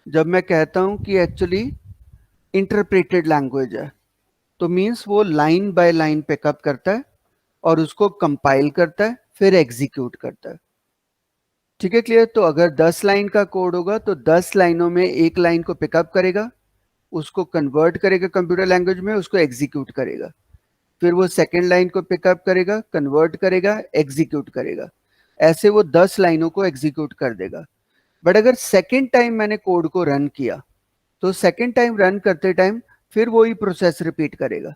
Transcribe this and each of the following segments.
जब मैं कहता हूं कि एक्चुअली इंटरप्रेटेड लैंग्वेज है, तो मीन्स वो लाइन बाय लाइन पिकअप करता है और उसको कंपाइल करता है, फिर एग्जीक्यूट करता है। ठीक है, क्लियर? तो अगर 10 लाइन का कोड होगा तो 10 लाइनों में एक लाइन को पिकअप करेगा, उसको कन्वर्ट करेगा कंप्यूटर लैंग्वेज में, उसको एग्जीक्यूट करेगा, फिर वो सेकेंड लाइन को पिकअप करेगा, कन्वर्ट करेगा, एग्जीक्यूट करेगा। ऐसे वो 10 लाइनों को एग्जीक्यूट कर देगा। बट अगर सेकेंड टाइम मैंने कोड को रन किया, तो सेकेंड टाइम रन करते टाइम फिर वही प्रोसेस रिपीट करेगा।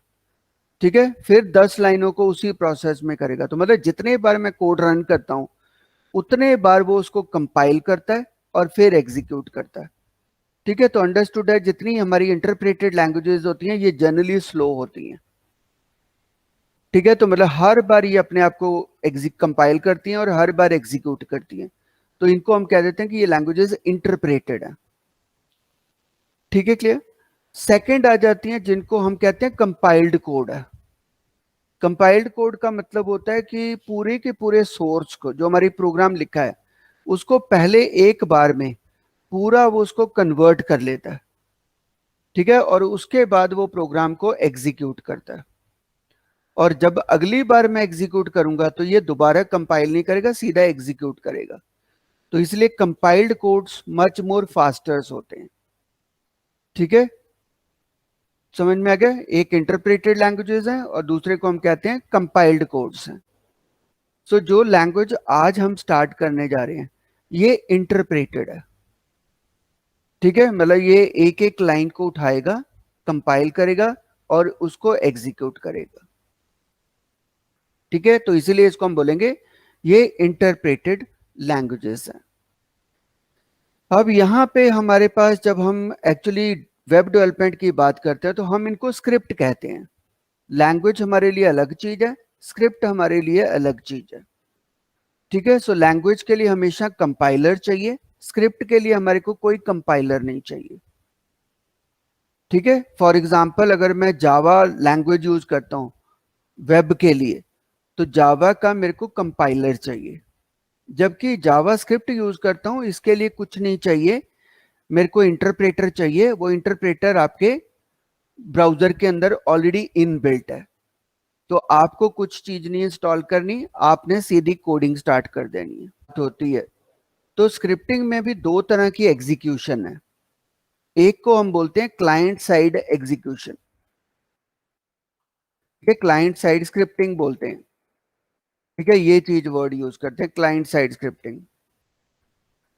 ठीक है, फिर 10 लाइनों को उसी प्रोसेस में करेगा। तो मतलब जितने बार मैं कोड रन करता हूं, उतने बार वो उसको कंपाइल करता है और फिर एग्जीक्यूट करता है। ठीक है, तो अंडरस्टूड है। जितनी हमारी इंटरप्रेटेड लैंग्वेजेस होती हैं, ये जनरली स्लो होती हैं। ठीक है, तो मतलब हर बार ये अपने आप को कंपाइल करती हैं और हर बार एग्जीक्यूट करती हैं। तो इनको हम कह देते हैं कि ये लैंग्वेजेस इंटरप्रेटेड है। ठीक है, क्लियर? सेकंड आ जाती हैं जिनको हम कहते हैं कंपाइल्ड कोड है। कंपाइल्ड कोड का मतलब होता है कि पूरे के पूरे सोर्स को, जो हमारी प्रोग्राम लिखा है, उसको पहले एक बार में पूरा वो उसको कन्वर्ट कर लेता है। ठीक है, और उसके बाद वो प्रोग्राम को एग्जीक्यूट करता है। और जब अगली बार मैं एग्जीक्यूट करूंगा तो ये दोबारा कंपाइल नहीं करेगा, सीधा एग्जीक्यूट करेगा। तो इसलिए compiled codes much more fosters होते हैं। ठीक है, समझ में आ गया? एक इंटरप्रेटेड लैंग्वेजेस हैं और दूसरे को हम कहते हैं कंपाइल्ड कोड्स हैं। सो जो लैंग्वेज आज हम स्टार्ट करने जा रहे हैं, ये इंटरप्रेटेड है। ठीक है, मतलब ये एक एक लाइन को उठाएगा, कंपाइल करेगा और उसको एग्जीक्यूट करेगा। ठीक है, तो इसीलिए इसको हम बोलेंगे ये इंटरप्रेटेड लैंग्वेजेस हैं। अब यहां पे हमारे पास जब हम एक्चुअली वेब डेवलपमेंट की बात करते हैं, तो हम इनको स्क्रिप्ट कहते हैं। लैंग्वेज हमारे लिए अलग चीज है, स्क्रिप्ट हमारे लिए अलग चीज है। ठीक है, सो लैंग्वेज के लिए हमेशा कंपाइलर चाहिए, स्क्रिप्ट के लिए हमारे को कोई कंपाइलर नहीं चाहिए। ठीक है, फॉर एग्जाम्पल अगर मैं जावा लैंग्वेज यूज करता हूं वेब के लिए, तो जावा का मेरे को कंपाइलर चाहिए। जबकि जावा स्क्रिप्ट यूज करता हूं, इसके लिए कुछ नहीं चाहिए, मेरे को इंटरप्रेटर चाहिए। वो इंटरप्रेटर आपके ब्राउजर के अंदर ऑलरेडी इनबिल्ट है, तो आपको कुछ चीज नहीं इंस्टॉल करनी, आपने सीधी कोडिंग स्टार्ट कर देनी है होती है। तो स्क्रिप्टिंग में भी दो तरह की एग्जीक्यूशन है। एक को हम बोलते हैं क्लाइंट साइड एग्जीक्यूशन, ये क्लाइंट साइड स्क्रिप्टिंग बोलते हैं। ठीक है, ये चीज वर्ड यूज करते हैं, क्लाइंट साइड स्क्रिप्टिंग।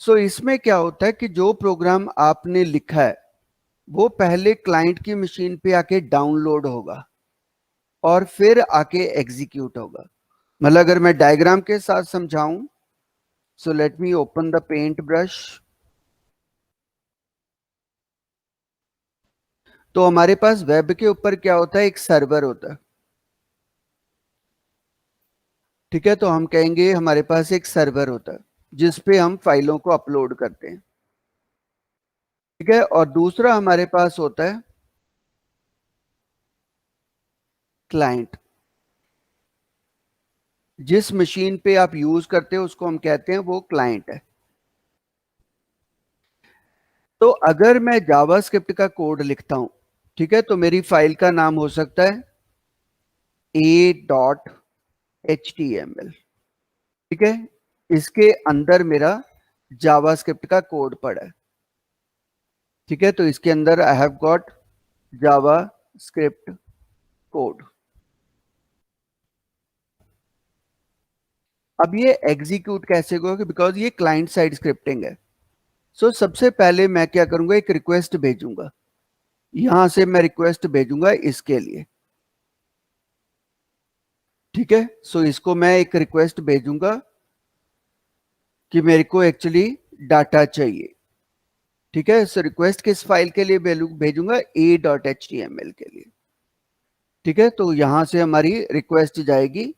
सो इसमें क्या होता है कि जो प्रोग्राम आपने लिखा है, वो पहले क्लाइंट की मशीन पे आके डाउनलोड होगा और फिर आके एग्जीक्यूट होगा। मतलब अगर मैं डायग्राम के साथ समझाऊं, so let me open the paint brush. तो हमारे पास वेब के ऊपर क्या होता है, एक सर्वर होता है। ठीक है, तो हम कहेंगे हमारे पास एक सर्वर होता है जिस पे हम फाइलों को अपलोड करते हैं। ठीक है, और दूसरा हमारे पास होता है क्लाइंट। जिस मशीन पे आप यूज करते हो उसको हम कहते हैं वो क्लाइंट है। तो अगर मैं जावास्क्रिप्ट का कोड लिखता हूं, ठीक है, तो मेरी फाइल का नाम हो सकता है a.html। ठीक है, इसके अंदर मेरा जावास्क्रिप्ट का कोड पड़ा है। ठीक है, तो इसके अंदर I have got JavaScript code. अब ये एग्जीक्यूट कैसे होगा, बिकॉज ये क्लाइंट साइड स्क्रिप्टिंग है। सो सबसे पहले मैं क्या करूंगा, एक रिक्वेस्ट भेजूंगा। यहां से मैं रिक्वेस्ट भेजूंगा इसके लिए। ठीक है, सो इसको मैं एक रिक्वेस्ट भेजूंगा कि मेरे को एक्चुअली डाटा चाहिए। ठीक है, सो रिक्वेस्ट किस फाइल के लिए भेजूंगा, a.html के लिए। ठीक है, तो यहां से हमारी रिक्वेस्ट जाएगी।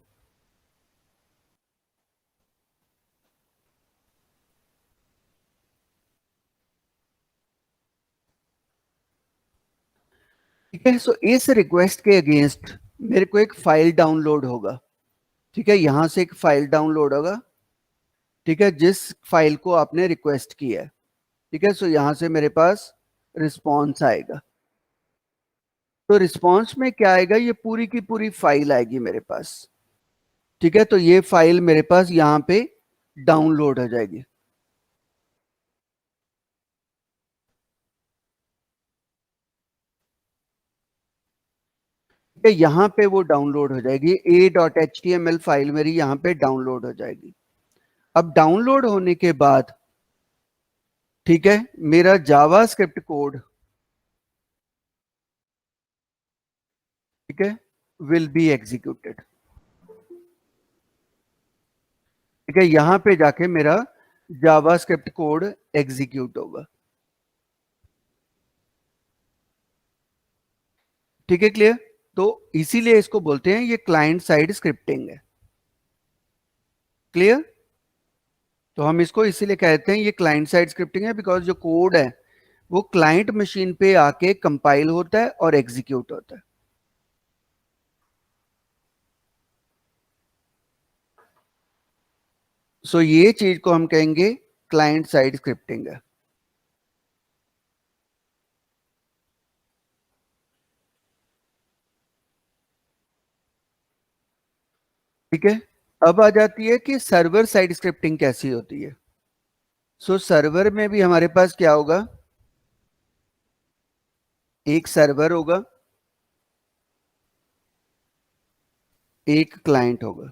ठीक है, सो इस रिक्वेस्ट के अगेंस्ट मेरे को एक फाइल डाउनलोड होगा। ठीक है, यहां से एक फाइल डाउनलोड होगा। ठीक है, जिस फाइल को आपने रिक्वेस्ट की है। ठीक है, सो यहां से मेरे पास रिस्पॉन्स आएगा। तो रिस्पॉन्स में क्या आएगा, ये पूरी की पूरी फाइल आएगी मेरे पास। ठीक है, तो ये फाइल मेरे पास यहां पे डाउनलोड हो जाएगी। ठीक है, यहां पे वो डाउनलोड हो जाएगी, a.html फाइल मेरी यहां पे डाउनलोड हो जाएगी। अब डाउनलोड होने के बाद, ठीक है, मेरा जावास्क्रिप्ट कोड, ठीक है, विल बी एग्जीक्यूटेड। ठीक है, यहां पे जाके मेरा जावास्क्रिप्ट कोड एग्जीक्यूट होगा। ठीक है, क्लियर? तो इसीलिए इसको बोलते हैं ये क्लाइंट साइड स्क्रिप्टिंग है। क्लियर? तो हम इसको इसीलिए कहते हैं ये क्लाइंट साइड स्क्रिप्टिंग है, बिकॉज जो कोड है वो क्लाइंट मशीन पे आके कंपाइल होता है और एग्जीक्यूट होता है। सो ये चीज को हम कहेंगे क्लाइंट साइड स्क्रिप्टिंग है। ठीक है, अब आ जाती है कि सर्वर साइड स्क्रिप्टिंग कैसी होती है। सो सर्वर में भी हमारे पास क्या होगा, एक सर्वर होगा, एक क्लाइंट होगा।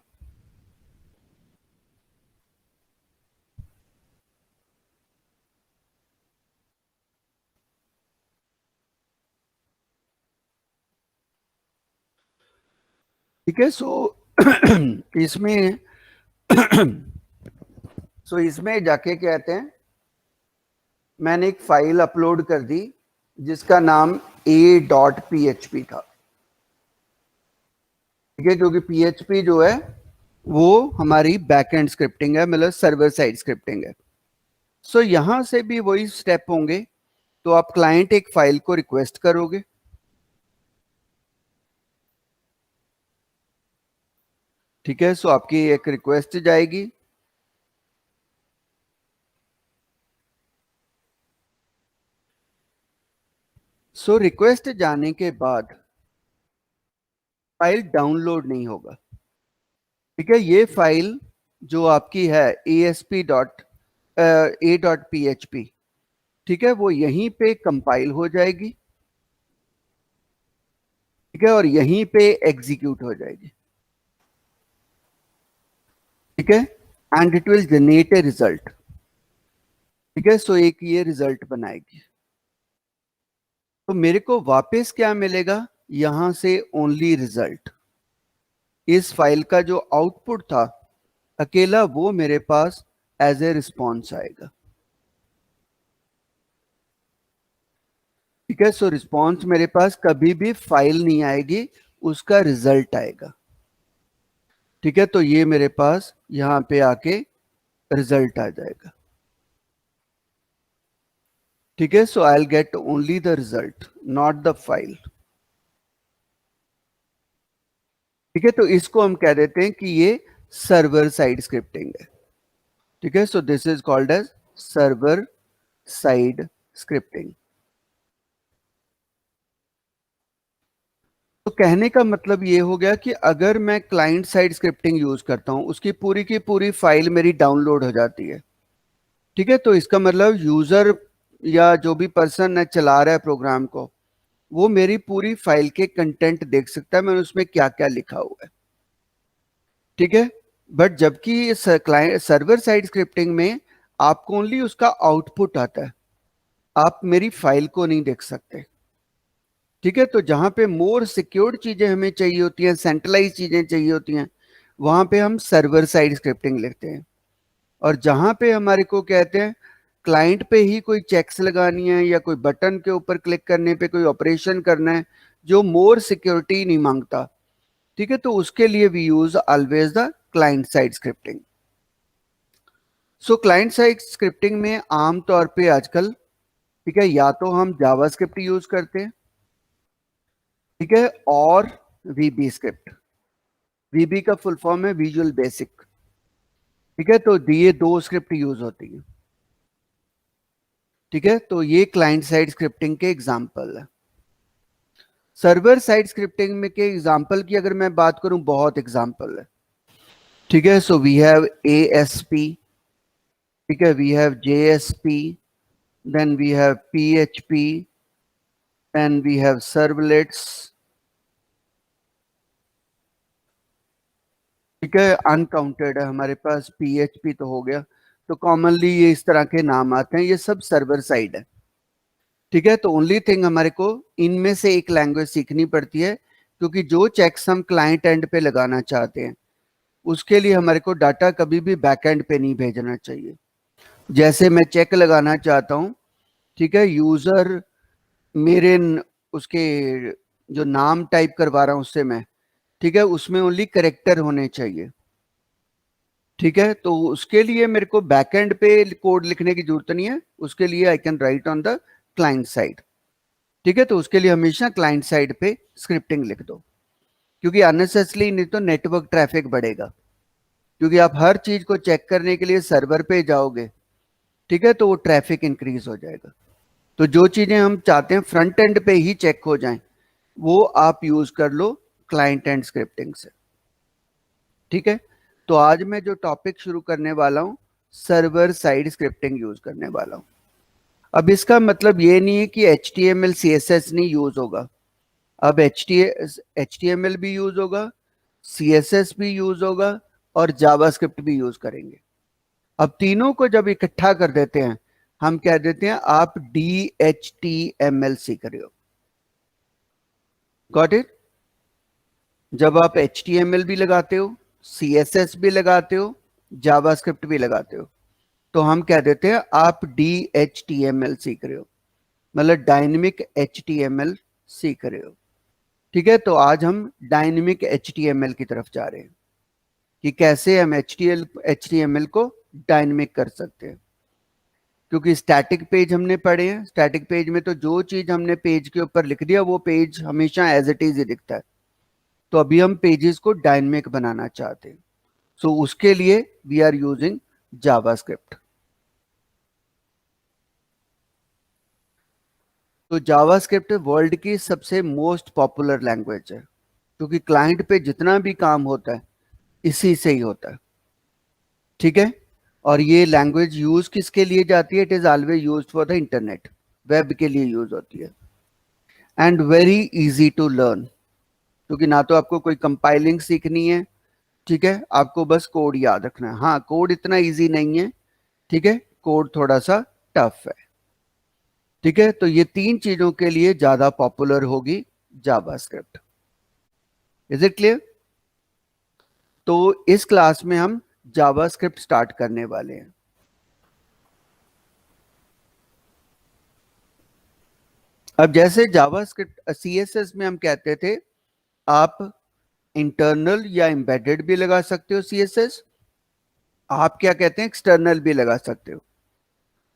ठीक है, सो इसमें सो इसमें जाके कहते हैं मैंने एक फाइल अपलोड कर दी जिसका नाम a.php था। ठीक है, क्योंकि PHP जो है वो हमारी बैकएंड स्क्रिप्टिंग है, मतलब सर्वर साइड स्क्रिप्टिंग है। सो यहां से भी वही स्टेप होंगे। तो आप क्लाइंट एक फाइल को रिक्वेस्ट करोगे। ठीक है, सो आपकी एक रिक्वेस्ट जाएगी। सो रिक्वेस्ट जाने के बाद फाइल डाउनलोड नहीं होगा। ठीक है, ये फाइल जो आपकी है a.php, ठीक है, वो यहीं पे कंपाइल हो जाएगी। ठीक है, और यहीं पे एग्जीक्यूट हो जाएगी। ठीक है, and it will generate a result. ठीक है, सो एक ये रिजल्ट बनाएगी। तो मेरे को वापस क्या मिलेगा, यहां से ओनली रिजल्ट। इस फाइल का जो आउटपुट था अकेला वो मेरे पास एज ए रिस्पॉन्स आएगा। ठीक है, सो रिस्पॉन्स मेरे पास कभी भी फाइल नहीं आएगी, उसका रिजल्ट आएगा। ठीक है, तो ये मेरे पास यहां पे आके रिजल्ट आ जाएगा। ठीक है, so I will get only the result, not the file. ठीक है, तो इसको हम कह देते हैं कि ये सर्वर साइड स्क्रिप्टिंग है। ठीक है, so this is called as server side scripting. तो कहने का मतलब ये हो गया कि अगर मैं क्लाइंट साइड स्क्रिप्टिंग यूज करता हूं, उसकी पूरी की पूरी फाइल मेरी डाउनलोड हो जाती है। ठीक है, तो इसका मतलब यूजर या जो भी पर्सन है चला रहा है प्रोग्राम को, वो मेरी पूरी फाइल के कंटेंट देख सकता है, मैंने उसमें क्या क्या लिखा हुआ है। ठीक है, बट जबकि सर्वर साइड स्क्रिप्टिंग में आपको ओनली उसका आउटपुट आता है, आप मेरी फाइल को नहीं देख सकते। ठीक है, तो जहां पे मोर सिक्योर्ड चीजें हमें चाहिए होती हैं, सेंट्रलाइज चीजें चाहिए होती हैं, वहां पे हम सर्वर साइड स्क्रिप्टिंग लिखते हैं। और जहां पे हमारे को कहते हैं क्लाइंट पे ही कोई चेक्स लगानी है या कोई बटन के ऊपर क्लिक करने पे कोई ऑपरेशन करना है जो मोर सिक्योरिटी नहीं मांगता, ठीक है, तो उसके लिए we use always the client side scripting. So client side scripting में आमतौर पे आजकल, ठीक है, या तो हम जावास्क्रिप्ट यूज करते हैं, ठीक है, और वीबी स्क्रिप्ट। वीबी का फुल फॉर्म है विजुअल बेसिक। ठीक है, तो ये दो स्क्रिप्ट यूज होती है। ठीक है, तो ये क्लाइंट साइड स्क्रिप्टिंग के एग्जाम्पल है। सर्वर साइड स्क्रिप्टिंग में के एग्जाम्पल की अगर मैं बात करूं, बहुत एग्जाम्पल है। ठीक है, सो वी हैव ASP, ठीक है, we have JSP, then we have PHP, then we have servlets, ठीक है, अनकाउंटेड है हमारे पास। PHP तो हो गया, तो कॉमनली ये इस तरह के नाम आते हैं, ये सब सर्वर साइड है। ठीक है, तो ओनली थिंग हमारे को इनमें से एक लैंग्वेज सीखनी पड़ती है, क्योंकि जो चेक्स हम क्लाइंट एंड पे लगाना चाहते हैं उसके लिए हमारे को डाटा कभी भी बैक एंड पे नहीं भेजना चाहिए। जैसे मैं चेक लगाना चाहता हूँ, ठीक है, यूजर मेरे उसके जो नाम टाइप करवा रहा हूँ उससे मैं, ठीक है, उसमें ओनली करेक्टर होने चाहिए। ठीक है, तो उसके लिए मेरे को बैकएंड पे कोड लिखने की जरूरत नहीं है, उसके लिए I can write on the client side. ठीक है, तो उसके लिए हमेशा क्लाइंट साइड पे स्क्रिप्टिंग लिख दो, क्योंकि अननेसेसरली नहीं तो नेटवर्क ट्रैफिक बढ़ेगा, क्योंकि आप हर चीज को चेक करने के लिए सर्वर पे जाओगे, ठीक है, तो वो ट्रैफिक इंक्रीज हो जाएगा। तो जो चीजें हम चाहते हैं फ्रंट एंड पे ही चेक हो जाएं, वो आप यूज कर लो क्लाइंट एंड स्क्रिप्टिंग से। ठीक है, तो आज मैं जो टॉपिक शुरू करने वाला हूं, सर्वर साइड स्क्रिप्टिंग यूज करने वाला हूं। अब इसका मतलब ये नहीं है कि HTML CSS नहीं यूज होगा। अब HTML भी यूज होगा, CSS भी यूज होगा, और जावास्क्रिप्ट भी यूज करेंगे। अब तीनों को जब इकट्ठा कर देते हैं, हम कह देते हैं आप DHTML सीख रहे हो। Got it? जब आप HTML भी लगाते हो, CSS भी लगाते हो, जावास्क्रिप्ट भी लगाते हो, तो हम कह देते हैं आप DHTML सीख रहे हो, मतलब डायनेमिक HTML सीख रहे हो। ठीक है, तो आज हम डायनेमिक HTML की तरफ जा रहे हैं कि कैसे हम HTML को डायनेमिक कर सकते हैं। क्योंकि स्टैटिक पेज हमने पढ़े हैं, स्टैटिक पेज में तो जो चीज हमने पेज के ऊपर लिख दिया वो पेज हमेशा एज इट इज ही दिखता है। तो अभी हम पेजेस को डायनेमिक बनाना चाहते हैं, सो उसके लिए वी आर यूजिंग जावास्क्रिप्ट। तो जावास्क्रिप्ट वर्ल्ड की सबसे मोस्ट पॉपुलर लैंग्वेज है, क्योंकि क्लाइंट पे जितना भी काम होता है इसी से ही होता है। ठीक है, और ये लैंग्वेज यूज किसके लिए जाती है? It is always used for the internet, web के लिए यूज होती है। And very easy to learn, क्योंकि ना तो आपको कोई कंपाइलिंग सीखनी है, ठीक है, आपको बस कोड याद रखना है। हाँ, कोड इतना इजी नहीं है, ठीक है, कोड थोड़ा सा टफ है। ठीक है, तो ये तीन चीजों के लिए ज्यादा पॉपुलर होगी जावास्क्रिप्ट। Is it clear? तो इस क्लास में हम जावास्क्रिप्ट स्टार्ट करने वाले हैं। अब जैसे जावास्क्रिप्ट CSS में हम कहते थे आप इंटरनल या एम्बेडेड भी लगा सकते हो CSS, आप क्या कहते हैं एक्सटर्नल भी लगा सकते हो।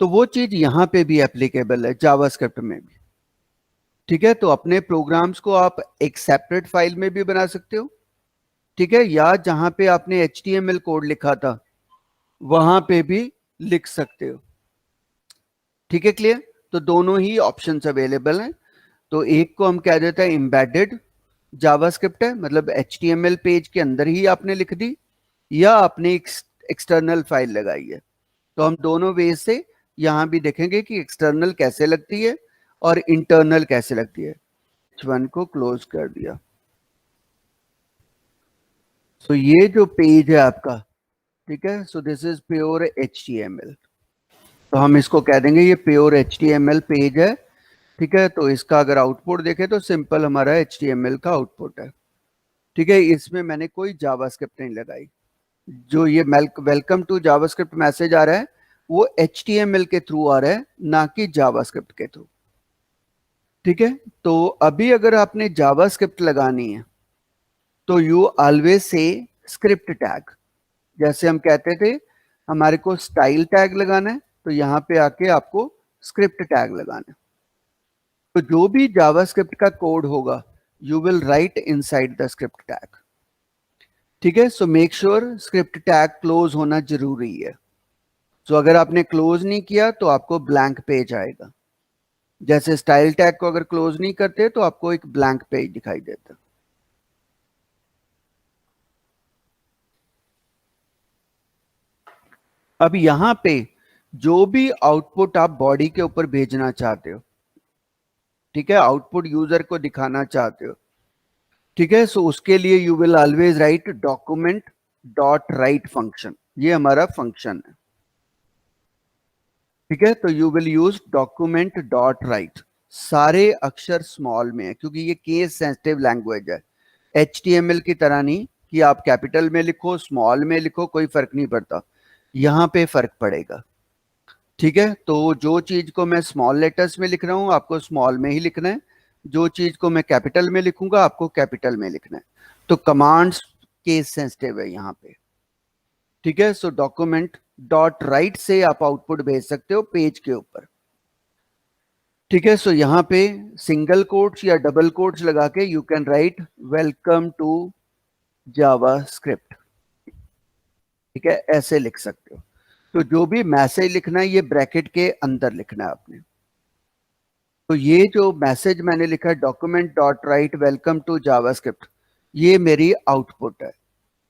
तो वो चीज यहां पे भी एप्लीकेबल है जावास्क्रिप्ट में भी। ठीक है, तो अपने प्रोग्राम्स को आप एक सेपरेट फाइल में भी बना सकते हो, ठीक है, या जहां पे आपने HTML कोड लिखा था वहां पे भी लिख सकते हो। ठीक है, क्लियर? तो दोनों ही ऑप्शंस अवेलेबल हैं। तो एक को हम कह देते हैं एम्बेडेड जावास्क्रिप्ट है, मतलब HTML पेज के अंदर ही आपने लिख दी, या आपने एक्सटर्नल फाइल लगाई है। तो हम दोनों वे से यहां भी देखेंगे कि एक्सटर्नल कैसे लगती है और इंटरनल कैसे लगती है। H1 को क्लोज कर दिया। सो ये जो पेज है आपका, ठीक है, so this is pure HTML। तो हम इसको कह देंगे ये प्योर HTML पेज है। ठीक है, तो इसका अगर आउटपुट देखें तो सिंपल हमारा HTML का आउटपुट है। ठीक है, इसमें मैंने कोई जावास्क्रिप्ट नहीं लगाई। जो ये वेलकम टू जावास्क्रिप्ट मैसेज आ रहा है वो HTML के थ्रू आ रहा है, ना कि जावास्क्रिप्ट के थ्रू। ठीक है, तो अभी अगर आपने जावास्क्रिप्ट लगानी है तो you always say script tag. जैसे हम कहते थे हमारे को स्टाइल टैग लगाना है, तो यहां पे आके आपको स्क्रिप्ट टैग लगाना है। तो जो भी जावास्क्रिप्ट का कोड होगा you will write inside the script tag. ठीक है, so make sure script tag close होना जरूरी है। सो अगर आपने क्लोज नहीं किया तो आपको ब्लैंक पेज आएगा। जैसे स्टाइल टैग को अगर क्लोज नहीं करते तो आपको एक ब्लैंक पेज दिखाई देता। अब यहां पे जो भी आउटपुट आप बॉडी के ऊपर भेजना चाहते हो, ठीक है, आउटपुट यूजर को दिखाना चाहते हो, ठीक है, सो उसके लिए you will always right document dot right function. ये हमारा फंक्शन है, ठीक है। तो you will use document dot right. सारे अक्षर स्मॉल में है क्योंकि ये केस सेंसिटिव लैंग्वेज है। HTML की तरह नहीं कि आप कैपिटल में लिखो स्मॉल में लिखो कोई फर्क नहीं पड़ता, यहां पे फर्क पड़ेगा, ठीक है। तो जो चीज को मैं स्मॉल लेटर्स में लिख रहा हूं आपको स्मॉल में ही लिखना है, जो चीज को मैं कैपिटल में लिखूंगा आपको कैपिटल में लिखना है। तो कमांड्स केस सेंसिटिव है यहाँ पे, ठीक है। सो डॉक्यूमेंट डॉट राइट से आप आउटपुट भेज सकते हो पेज के ऊपर, ठीक है। सो यहाँ पे सिंगल कोट्स या डबल कोट्स लगा के you can write welcome to JavaScript, ठीक है, ऐसे लिख सकते हो। तो जो भी मैसेज लिखना है ये ब्रैकेट के अंदर लिखना है आपने। तो ये जो मैसेज मैंने लिखा है document dot write welcome to JavaScript, ये मेरी आउटपुट है,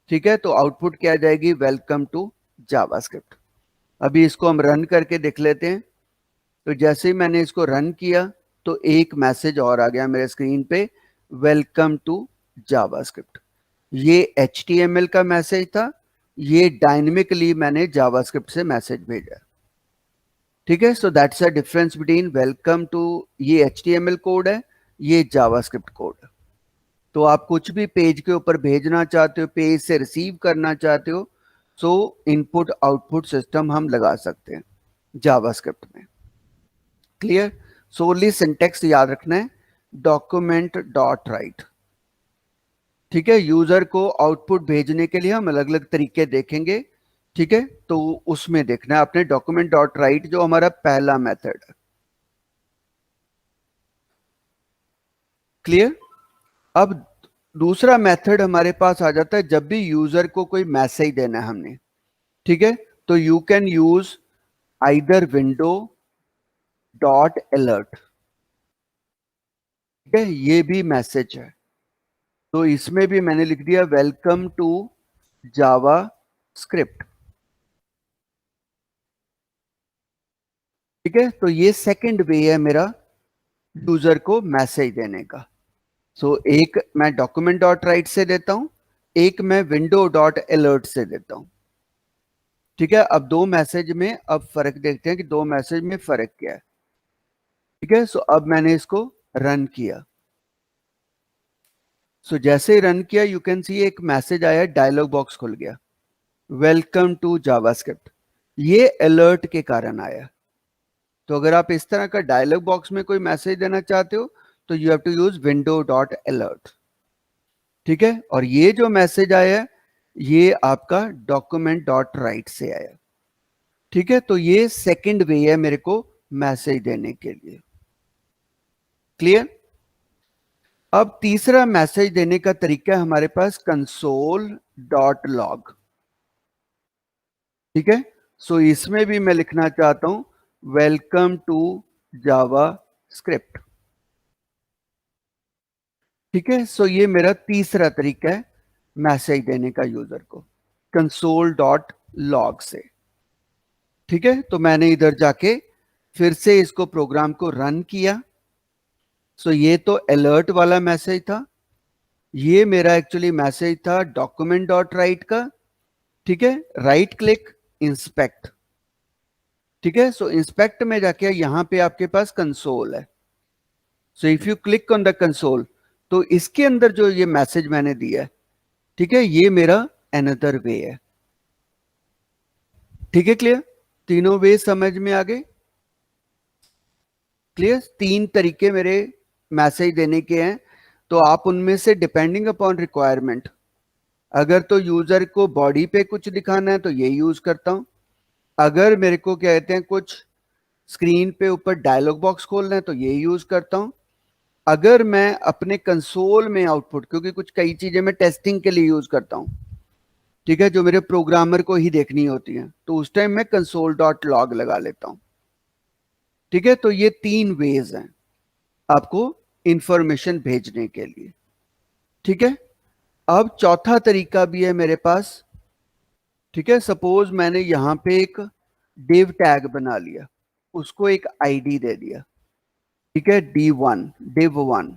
ठीक है। तो आउटपुट क्या आ जाएगी, वेलकम टू जावास्क्रिप्ट। अभी इसको हम रन करके देख लेते हैं। तो जैसे ही मैंने इसको रन किया तो एक मैसेज और आ गया मेरे स्क्रीन पे, वेलकम टू जावास्क्रिप्ट। ये HTML का मैसेज था, ये डायनेमिकली मैंने जावास्क्रिप्ट से मैसेज भेजा, ठीक है। So that's a difference between welcome to, ये HTML कोड है, ये जावास्क्रिप्ट कोड है। तो आप कुछ भी पेज के ऊपर भेजना चाहते हो, पेज से रिसीव करना चाहते हो, सो इनपुट आउटपुट सिस्टम हम लगा सकते हैं जावास्क्रिप्ट में। क्लियर। सोली सिंटेक्स याद रखना है, डॉक्यूमेंट डॉट राइट, ठीक है। यूजर को आउटपुट भेजने के लिए हम अलग अलग तरीके देखेंगे, ठीक है। तो उसमें देखना है आपने डॉक्यूमेंट डॉट राइट जो हमारा पहला मेथड है। क्लियर। अब दूसरा मेथड हमारे पास आ जाता है जब भी यूजर को कोई मैसेज देना है हमने, ठीक है। तो you can use either window dot alert, ठीक है, ये भी मैसेज है। तो इसमें भी मैंने लिख दिया वेलकम टू जावा स्क्रिप्ट, ठीक है। तो ये सेकंड वे है मेरा यूजर को मैसेज देने का। सो एक मैं डॉक्यूमेंट डॉट राइट से देता हूं, एक मैं विंडो डॉट अलर्ट से देता हूं, ठीक है। अब दो मैसेज में अब फर्क देखते हैं कि दो मैसेज में फर्क क्या है, ठीक है। सो अब मैंने इसको रन किया। सो जैसे ही रन किया यू कैन सी एक मैसेज आया, डायलॉग बॉक्स खुल गया, वेलकम टू जावास्क्रिप्ट। ये अलर्ट के कारण आया। तो अगर आप इस तरह का डायलॉग बॉक्स में कोई मैसेज देना चाहते हो तो you have to use window dot alert, ठीक है। और ये जो मैसेज आया है ये आपका डॉक्यूमेंट डॉट राइट से आया, ठीक है। तो ये सेकंड वे है मेरे को मैसेज देने के लिए। क्लियर। अब तीसरा मैसेज देने का तरीका है हमारे पास कंसोल डॉट लॉग, ठीक है। सो इसमें भी मैं लिखना चाहता हूं वेलकम टू जावा स्क्रिप्ट, ठीक है। सो ये मेरा तीसरा तरीका है मैसेज देने का यूजर को, कंसोल डॉट लॉग से, ठीक है। तो मैंने इधर जाके फिर से इसको प्रोग्राम को रन किया। सो ये तो अलर्ट वाला मैसेज था, ये मेरा एक्चुअली मैसेज था डॉक्यूमेंट डॉट राइट का, ठीक है। राइट क्लिक इंस्पेक्ट, ठीक है। सो इंस्पेक्ट में जाके यहां पे आपके पास कंसोल है। So if you click on the console तो इसके अंदर जो ये मैसेज मैंने दिया है, ठीक है, ये मेरा अनदर वे है, ठीक है। क्लियर। तीनों वे समझ में आ गए। क्लियर। तीन तरीके मेरे मैसेज देने के हैं। तो आप उनमें से डिपेंडिंग अपॉन रिक्वायरमेंट, अगर तो यूजर को बॉडी पे कुछ दिखाना है तो ये यूज करता हूं, अगर मेरे को क्या कहते हैं कुछ स्क्रीन पे ऊपर डायलॉग बॉक्स खोलना है तो ये यूज करता हूं, अगर मैं अपने कंसोल में आउटपुट, क्योंकि कुछ कई चीजें मैं टेस्टिंग के लिए यूज करता हूं, ठीक है, जो मेरे प्रोग्रामर को ही देखनी होती है, तो उस टाइम मैं कंसोल डॉट लॉग लगा लेता हूं। ठीक है, तो ये 3 वेज हैं आपको इंफॉर्मेशन भेजने के लिए। ठीक है, अब चौथा तरीका भी है मेरे पास। ठीक है, सपोज मैंने यहां पे एक div टैग बना लिया, उसको एक आईडी दे दिया। ठीक है, D1 div1।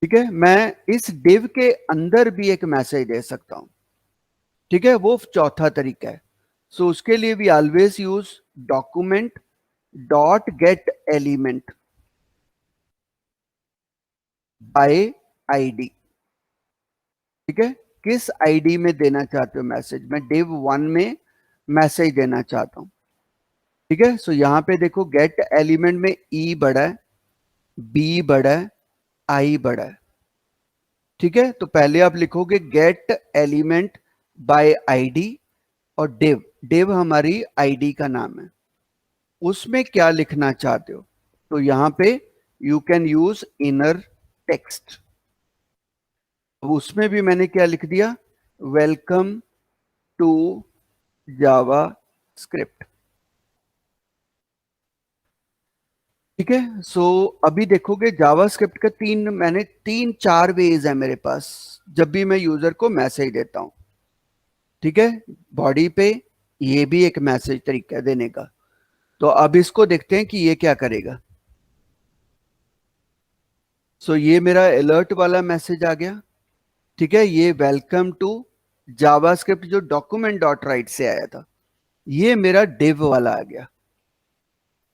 ठीक है, मैं इस div के अंदर भी एक मैसेज दे सकता हूं। ठीक है, वो चौथा तरीका है। सो उसके लिए भी always use document dot gate element by ID. ठीक है, किस आईडी में देना चाहते हो मैसेज? मैं div1 में मैसेज देना चाहता हूं। ठीक है, सो यहां पे देखो गेट एलिमेंट में ई बड़ा है, बी बड़ा है, आई बड़ा है। ठीक है, तो पहले आप लिखोगे गेट एलिमेंट बाय आईडी, और div div हमारी आईडी का नाम है, उसमें क्या लिखना चाहते हो? तो यहां पे you can use inner text. अब उसमें भी मैंने क्या लिख दिया? Welcome to JavaScript. ठीक है, सो अभी देखोगे जावा स्क्रिप्ट का मैंने तीन चार वेज है मेरे पास जब भी मैं यूजर को मैसेज देता हूं। ठीक है, बॉडी पे ये भी एक मैसेज तरीका है देने का। तो अब इसको देखते हैं कि ये क्या करेगा। सो ये मेरा अलर्ट वाला मैसेज आ गया। ठीक है, ये वेलकम टू जावास्क्रिप्ट जो डॉक्यूमेंट डॉट राइट से आया था, ये मेरा डिव वाला आ गया।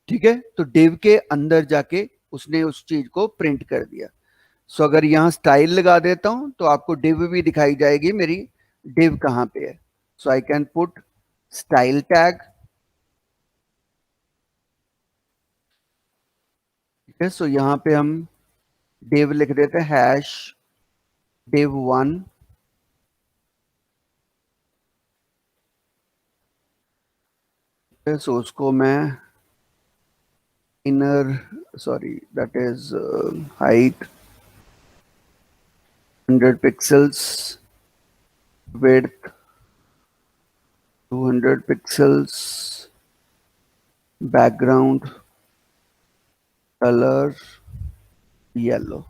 ठीक है, तो डिव के अंदर जाके उसने उस चीज को प्रिंट कर दिया। सो अगर यहां स्टाइल लगा देता हूं तो आपको डिव भी दिखाई जाएगी मेरी डिव कहां पे है। So I can put style tag. ठीक है, सो यहां पे हम डिव लिख देते हैं हैश div1। सो उसको मैं inner, sorry that is height 100 pixels, width 200 pixels, background colour yellow.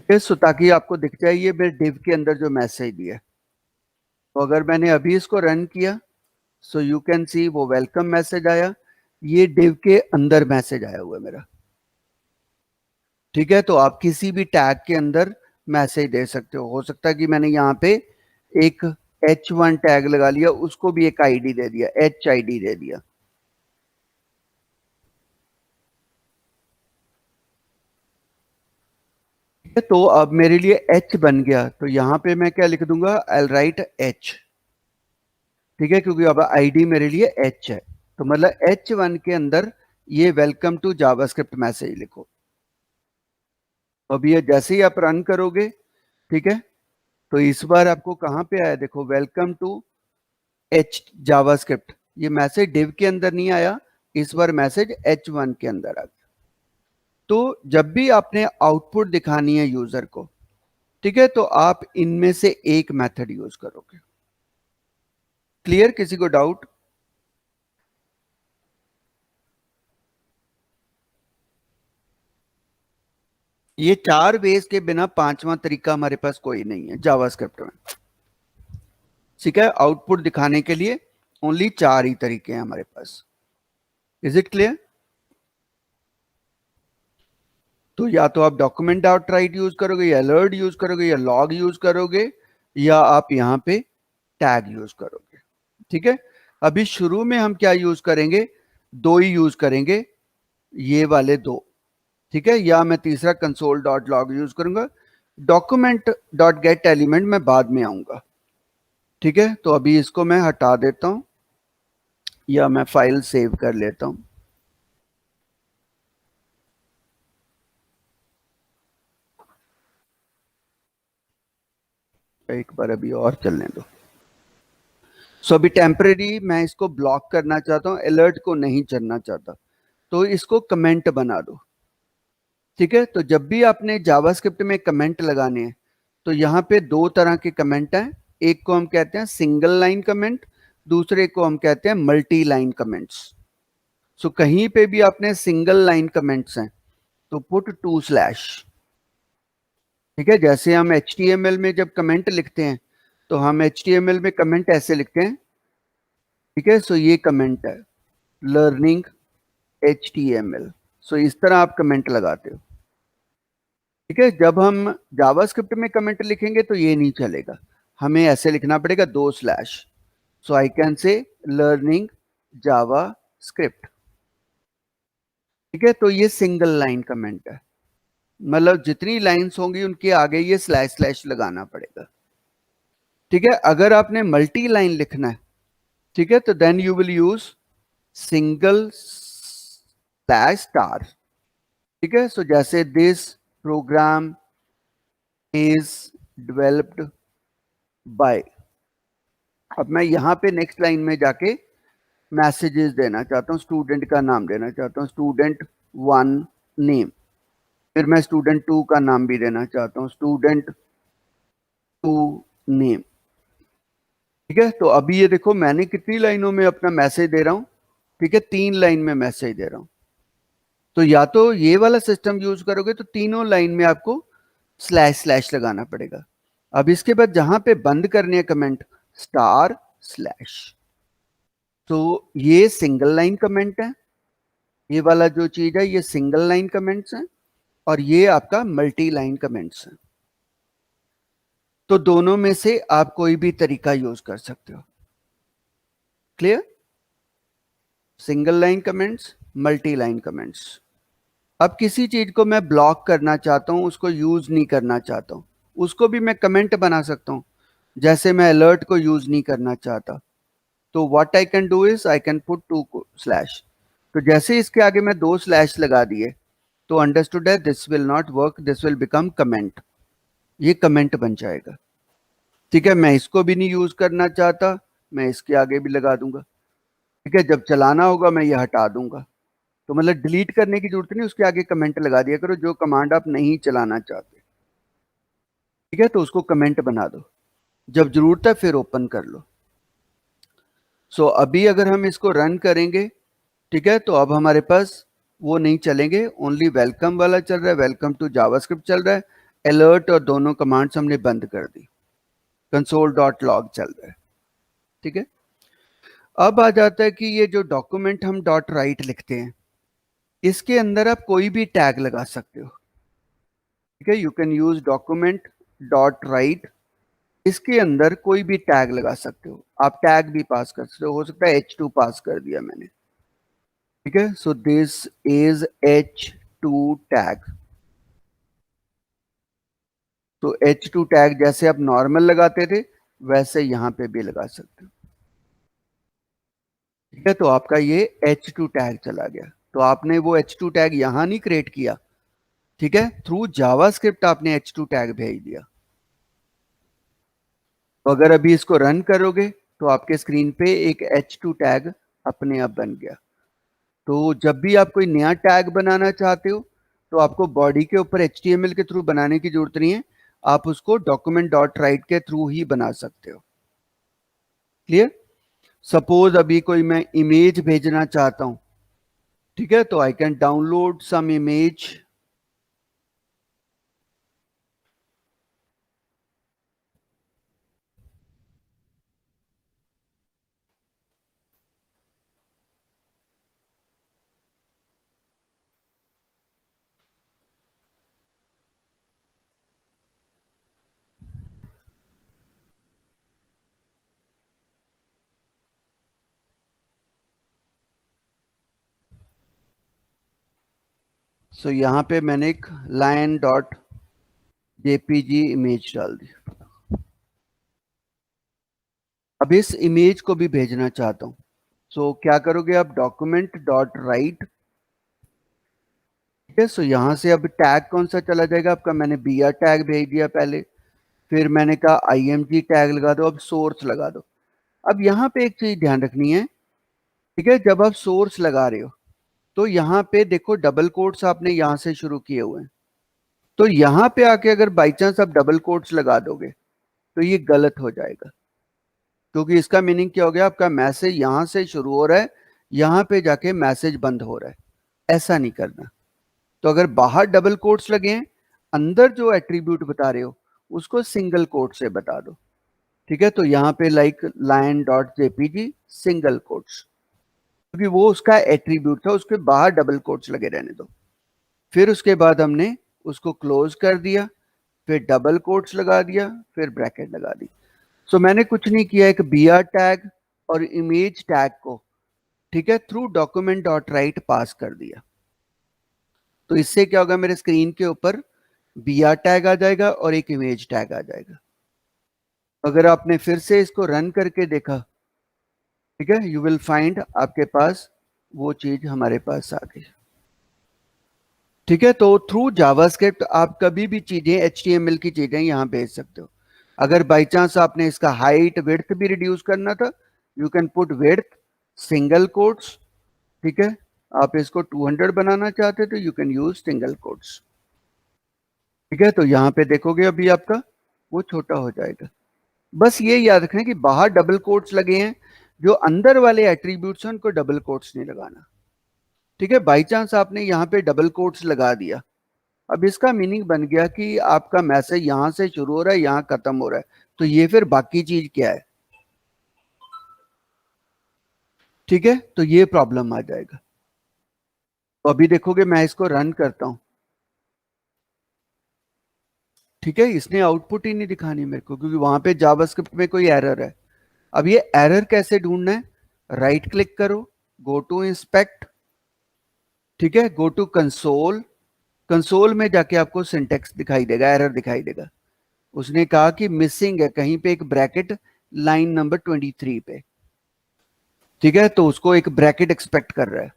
So ताकि आपको दिख जाए ये मेरे डिव के अंदर जो मैसेज दिया। तो अगर मैंने अभी इसको रन किया, सो यू कैन सी वो वेलकम मैसेज आया, ये डिव के अंदर मैसेज आया हुआ है मेरा। ठीक है, तो आप किसी भी टैग के अंदर मैसेज दे सकते हो सकता है कि मैंने यहाँ पे एक h1 टैग लगा लिया, उसको भी एक आईडी दे दिया, h आईडी दे दिया। ठीक है, तो अब मेरे लिए h बन गया, तो यहां पे मैं क्या लिख दूंगा? आई राइट h। ठीक है, क्योंकि अब आईडी मेरे लिए h है, तो मतलब h1 के अंदर ये वेलकम टू जावास्क्रिप्ट मैसेज लिखो। अब ये जैसे ही आप रन करोगे, ठीक है, तो इस बार आपको कहां पे आया? देखो वेलकम टू एच जावास्क्रिप्ट, ये मैसेज डिव के अंदर नहीं आया, इस बार मैसेज h1 के अंदर आ गया। तो जब भी आपने आउटपुट दिखानी है यूजर को, ठीक है, तो आप इनमें से एक मेथड यूज करोगे। क्लियर? किसी को डाउट? ये चार वेज के बिना पांचवा तरीका हमारे पास कोई नहीं है जावास्क्रिप्ट में। ठीक है, आउटपुट दिखाने के लिए ओनली चार ही तरीके हैं हमारे पास। Is it clear? तो या तो आप डॉक्यूमेंट डॉट राइट यूज करोगे, या अलर्ट यूज करोगे, या लॉग यूज करोगे, या आप यहां पे टैग यूज करोगे। ठीक है, अभी शुरू में हम क्या यूज करेंगे? दो ही यूज करेंगे, ये वाले दो। ठीक है, या मैं तीसरा कंसोल डॉट लॉग यूज करूंगा। डॉक्यूमेंट डॉट गेट एलिमेंट मैं बाद में आऊंगा। ठीक है, तो अभी इसको मैं हटा देता हूं, या मैं फाइल सेव कर लेता हूं। एक बार अभी और चलने दो। सो अभी टेम्परेरी मैं इसको ब्लॉक करना चाहता हूं, अलर्ट को नहीं चलना चाहता, तो इसको कमेंट बना दो। ठीक है, तो जब भी आपने जावास्क्रिप्ट में कमेंट लगाने हैं तो यहाँ पे दो तरह के कमेंट हैं। एक को हम कहते हैं सिंगल लाइन कमेंट, दूसरे को हम कहते हैं मल्टी लाइन कमेंट्स। सो कहीं पे भी आपने सिंगल लाइन कमेंट्स हैं तो पुट टू स्लैश। ठीक है, जैसे हम HTML में जब कमेंट लिखते हैं तो हम HTML में कमेंट ऐसे लिखते हैं। ठीक है, सो ये कमेंट है लर्निंग HTML। सो इस तरह आप कमेंट लगाते हो। ठीक है, जब हम जावास्क्रिप्ट में कमेंट लिखेंगे तो ये नहीं चलेगा, हमें ऐसे लिखना पड़ेगा दो slash. So I can say learning Java script. ठीक है, तो ये सिंगल लाइन कमेंट है, मतलब जितनी लाइंस होंगी उनके आगे ये स्लैश स्लैश लगाना पड़ेगा। ठीक है, अगर आपने मल्टी लाइन लिखना है, ठीक है, तो then you will use single slash star. ठीक है, सो जैसे this program is developed by, अब मैं यहां पे नेक्स्ट लाइन में जाके मैसेजेस देना चाहता हूं, स्टूडेंट का नाम देना चाहता हूं, स्टूडेंट 1 नेम, फिर मैं स्टूडेंट 2 का नाम भी देना चाहता हूं, स्टूडेंट 2 नेम। ठीक है, तो अभी ये देखो मैंने कितनी लाइनों में अपना मैसेज दे रहा हूं। ठीक है, 3 लाइन में मैसेज दे रहा हूं। तो या तो ये वाला सिस्टम यूज करोगे तो तीनों लाइन में आपको स्लैश स्लैश लगाना पड़ेगा। अब इसके बाद जहां पे बंद करने है कमेंट, स्टार स्लैश। तो ये सिंगल लाइन कमेंट है, ये वाला जो चीज है ये सिंगल लाइन कमेंट्स है, और ये आपका मल्टी लाइन कमेंट्स है। तो दोनों में से आप कोई भी तरीका यूज कर सकते हो। Clear? Single line comments, multi line comments. अब किसी चीज को मैं ब्लॉक करना चाहता हूं, उसको यूज नहीं करना चाहता हूं, उसको भी मैं कमेंट बना सकता हूं। जैसे मैं अलर्ट को यूज नहीं करना चाहता, तो what I can do is I can put two slash. तो जैसे इसके आगे मैं दो स्लैश लगा दिए तो अंडरस्टूड है this will not work, this will become comment, ये कमेंट बन जाएगा। ठीक है, मैं इसको भी नहीं यूज करना चाहता, मैं इसके आगे भी लगा दूंगा। ठीक है, जब चलाना होगा मैं ये हटा दूंगा। तो मतलब डिलीट करने की जरूरत नहीं, उसके आगे कमेंट लगा दिया करो जो कमांड आप नहीं चलाना चाहते। ठीक है, तो उसको कमेंट बना दो, जब जरूरत है फिर ओपन कर लो। सो अभी अगर हम इसको रन करेंगे, ठीक है, तो अब हमारे पास वो नहीं चलेंगे, ओनली वेलकम वाला चल रहा है, वेलकम टू जावास्क्रिप्ट चल रहा है, अलर्ट और दोनों कमांड्स हमने बंद कर दी, console.log चल रहा है। ठीक है, अब आ जाता है कि ये जो डॉक्यूमेंट हम डॉट राइट लिखते हैं इसके अंदर आप कोई भी टैग लगा सकते हो। ठीक है, you can use document dot right, इसके अंदर कोई भी टैग लगा सकते हो, आप टैग भी पास कर सकते हो सकता है H2 पास कर दिया मैंने। ठीक है, so this is H2 tag. तो H2 टैग जैसे आप नॉर्मल लगाते थे वैसे यहां पे भी लगा सकते हो। ठीक है, तो आपका ये H2 टैग चला गया। तो आपने वो H2 टैग यहां नहीं क्रिएट किया, ठीक है, थ्रू जावास्क्रिप्ट आपने H2 टैग भेज दिया। तो अगर अभी इसको रन करोगे तो आपके स्क्रीन पे एक H2 टैग अपने आप बन गया। तो जब भी आप कोई नया टैग बनाना चाहते हो तो आपको बॉडी के ऊपर HTML के थ्रू बनाने की जरूरत नहीं है, आप उसको डॉक्यूमेंट डॉट राइट के थ्रू ही बना सकते हो। क्लियर? सपोज अभी कोई मैं इमेज भेजना चाहता हूं, ठीक है, तो I can download some image. So यहां पे मैंने एक लाइन डॉट जेपीजी इमेज डाल दी। अब इस इमेज को भी भेजना चाहता हूं, सो क्या करोगे आप, डॉक्यूमेंट डॉट राइट। ठीक है, सो यहां से अब टैग कौन सा चला जाएगा आपका, मैंने BR टैग भेज दिया पहले, फिर मैंने कहा IMG टैग लगा दो, अब सोर्स लगा दो। अब यहां पे एक चीज ध्यान रखनी है, ठीक है, जब आप सोर्स लगा रहे हो तो यहाँ पे देखो डबल कोट्स आपने यहां से शुरू किए हुए हैं, तो यहां पे आके अगर बाई चांस आप डबल कोट्स लगा दोगे तो ये गलत हो जाएगा, क्योंकि इसका मीनिंग क्या हो गया, आपका मैसेज यहां से शुरू हो रहा है, यहां पे जाके मैसेज बंद हो रहा है। ऐसा नहीं करना। तो अगर बाहर डबल कोट्स लगे हैं, अंदर जो एट्रीब्यूट बता रहे हो उसको सिंगल कोट से बता दो। ठीक है, तो यहाँ पे like line dot JPG single quotes, क्योंकि वो उसका एट्रीब्यूट था, उसके बाहर डबल कोट्स लगे रहने दो। फिर उसके बाद हमने उसको क्लोज कर दिया, फिर डबल कोट्स लगा दिया, फिर ब्रैकेट लगा दी। सो मैंने कुछ नहीं किया, एक br टैग और इमेज टैग को, ठीक है, थ्रू डॉक्यूमेंट डॉट राइट पास कर दिया। तो इससे क्या होगा, मेरे स्क्रीन के ऊपर br टैग आ जाएगा और एक इमेज टैग आ जाएगा। अगर आपने फिर से इसको रन करके देखा, ठीक है, यू विल फाइंड आपके पास वो चीज हमारे पास आ गई। ठीक है, तो थ्रू जावास्क्रिप्ट आप कभी भी चीजें HTML की चीजें यहां भेज सकते हो। अगर बाई चांस आपने इसका हाइट विड्थ भी रिड्यूस करना था, you can put width single quotes. ठीक है, आप इसको 200 बनाना चाहते तो you can use single quotes. ठीक है, तो यहाँ पे देखोगे अभी आपका वो छोटा हो जाएगा। बस ये याद रखना कि बाहर डबल कोट्स लगे हैं, जो अंदर वाले एट्रीब्यूट्स हैं उनको डबल कोट्स नहीं लगाना। ठीक है, बाई चांस आपने यहाँ पे डबल कोट्स लगा दिया, अब इसका मीनिंग बन गया कि आपका मैसेज यहां से शुरू हो रहा है, यहां खत्म हो रहा है, तो ये फिर बाकी चीज क्या है। ठीक है, तो ये प्रॉब्लम आ जाएगा। तो अभी देखोगे मैं इसको रन करता हूं, ठीक है, इसने आउटपुट ही नहीं दिखानी मेरे को, क्योंकि वहां पे जावास्क्रिप्ट में कोई एरर है। अब ये एरर कैसे ढूंढना है, राइट क्लिक करो, गो टू इंस्पेक्ट, ठीक है, गो टू कंसोल। कंसोल में जाके आपको सिंटेक्स दिखाई देगा, एरर दिखाई देगा। उसने कहा कि मिसिंग है कहीं पे एक ब्रैकेट लाइन नंबर 23 पे। ठीक है, तो उसको एक ब्रैकेट एक्सपेक्ट कर रहा है,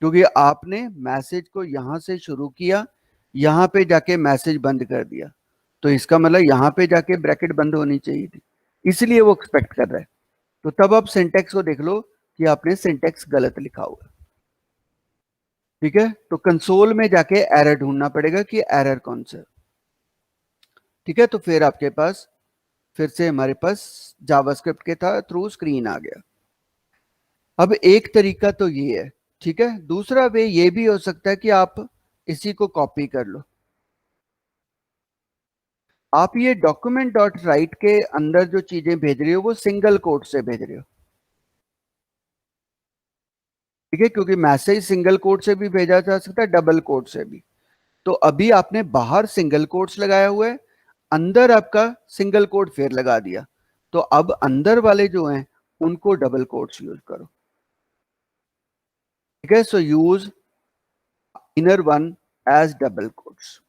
क्योंकि आपने मैसेज को यहां से शुरू किया, यहां पे जाके मैसेज बंद कर दिया, तो इसका मतलब यहां पे जाके ब्रैकेट बंद होनी चाहिए थी, इसलिए वो एक्सपेक्ट कर रहा है। तो तब आप सिंटेक्स को देख लो कि आपने सिंटेक्स गलत लिखा हुआ है। ठीक है, तो कंसोल में जाके एरर ढूंढना पड़ेगा कि एरर कौन सा है। ठीक है, तो फिर आपके पास फिर से हमारे पास जावास्क्रिप्ट के था थ्रू स्क्रीन आ गया। अब एक तरीका तो ये है, ठीक है, दूसरा वे ये भी हो सकता है कि आप इसी को कॉपी कर लो। आप ये डॉक्यूमेंट डॉट राइट के अंदर जो चीजें भेज रहे हो वो सिंगल कोट से भेज रहे हो। ठीक है, क्योंकि मैसेज सिंगल कोट से भी भेजा जा सकता है, डबल कोट से भी। तो अभी आपने बाहर सिंगल कोट्स लगाया हुआ है, अंदर आपका सिंगल कोट फिर लगा दिया, तो अब अंदर वाले जो हैं उनको डबल कोट्स यूज करो। ठीक है, so use inner one as double quotes,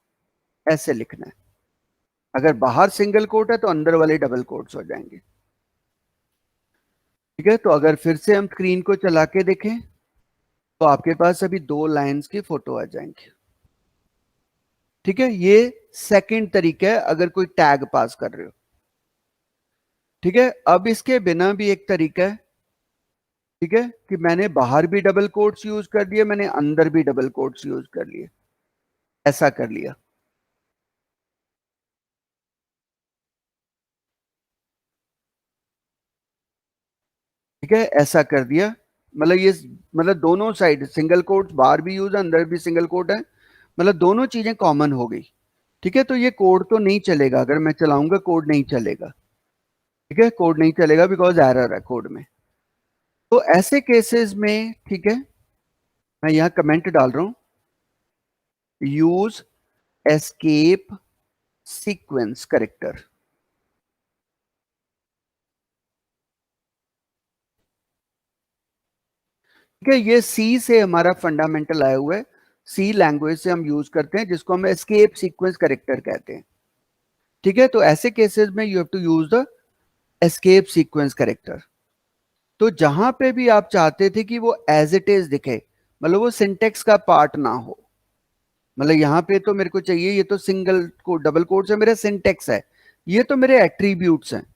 ऐसे लिखना है। अगर बाहर सिंगल कोट है तो अंदर वाले डबल कोट्स हो जाएंगे। ठीक है, तो अगर फिर से हम स्क्रीन को चला के देखें तो आपके पास अभी 2 लाइंस की फोटो आ जाएंगी। ठीक है, ये सेकंड तरीका है अगर कोई टैग पास कर रहे हो। ठीक है, अब इसके बिना भी एक तरीका है, ठीक है, कि मैंने बाहर भी डबल कोट्स यूज कर दिए, मैंने अंदर भी डबल कोट्स यूज कर लिए, ऐसा कर लिया। ठीक है, ऐसा कर दिया, मतलब ये मतलब दोनों साइड सिंगल कोट्स बाहर भी यूज है, अंदर भी सिंगल कोट है, मतलब दोनों चीजें कॉमन हो गई। ठीक है, तो ये कोड तो नहीं चलेगा, अगर मैं चलाऊंगा कोड नहीं चलेगा। ठीक है, कोड नहीं चलेगा बिकॉज एरर है कोड में। तो ऐसे केसेस में, ठीक है, मैं यहां कमेंट डाल रहा हूं, यूज एस्केप सीक्वेंस करेक्टर। ठीक है, ये सी से हमारा फंडामेंटल आया हुआ है, सी लैंग्वेज से हम यूज करते हैं, जिसको हम एस्केप सीक्वेंस करेक्टर कहते हैं। ठीक है, तो ऐसे केसेस में you have to use the escape sequence character. तो जहां पे भी आप चाहते थे कि वो एज इट इज दिखे, मतलब वो सिंटेक्स का पार्ट ना हो, मतलब यहाँ पे तो मेरे को चाहिए, ये तो सिंगल को डबल कोट्स है, मेरा सिंटेक्स है, ये तो मेरे एट्रीब्यूट्स हैं,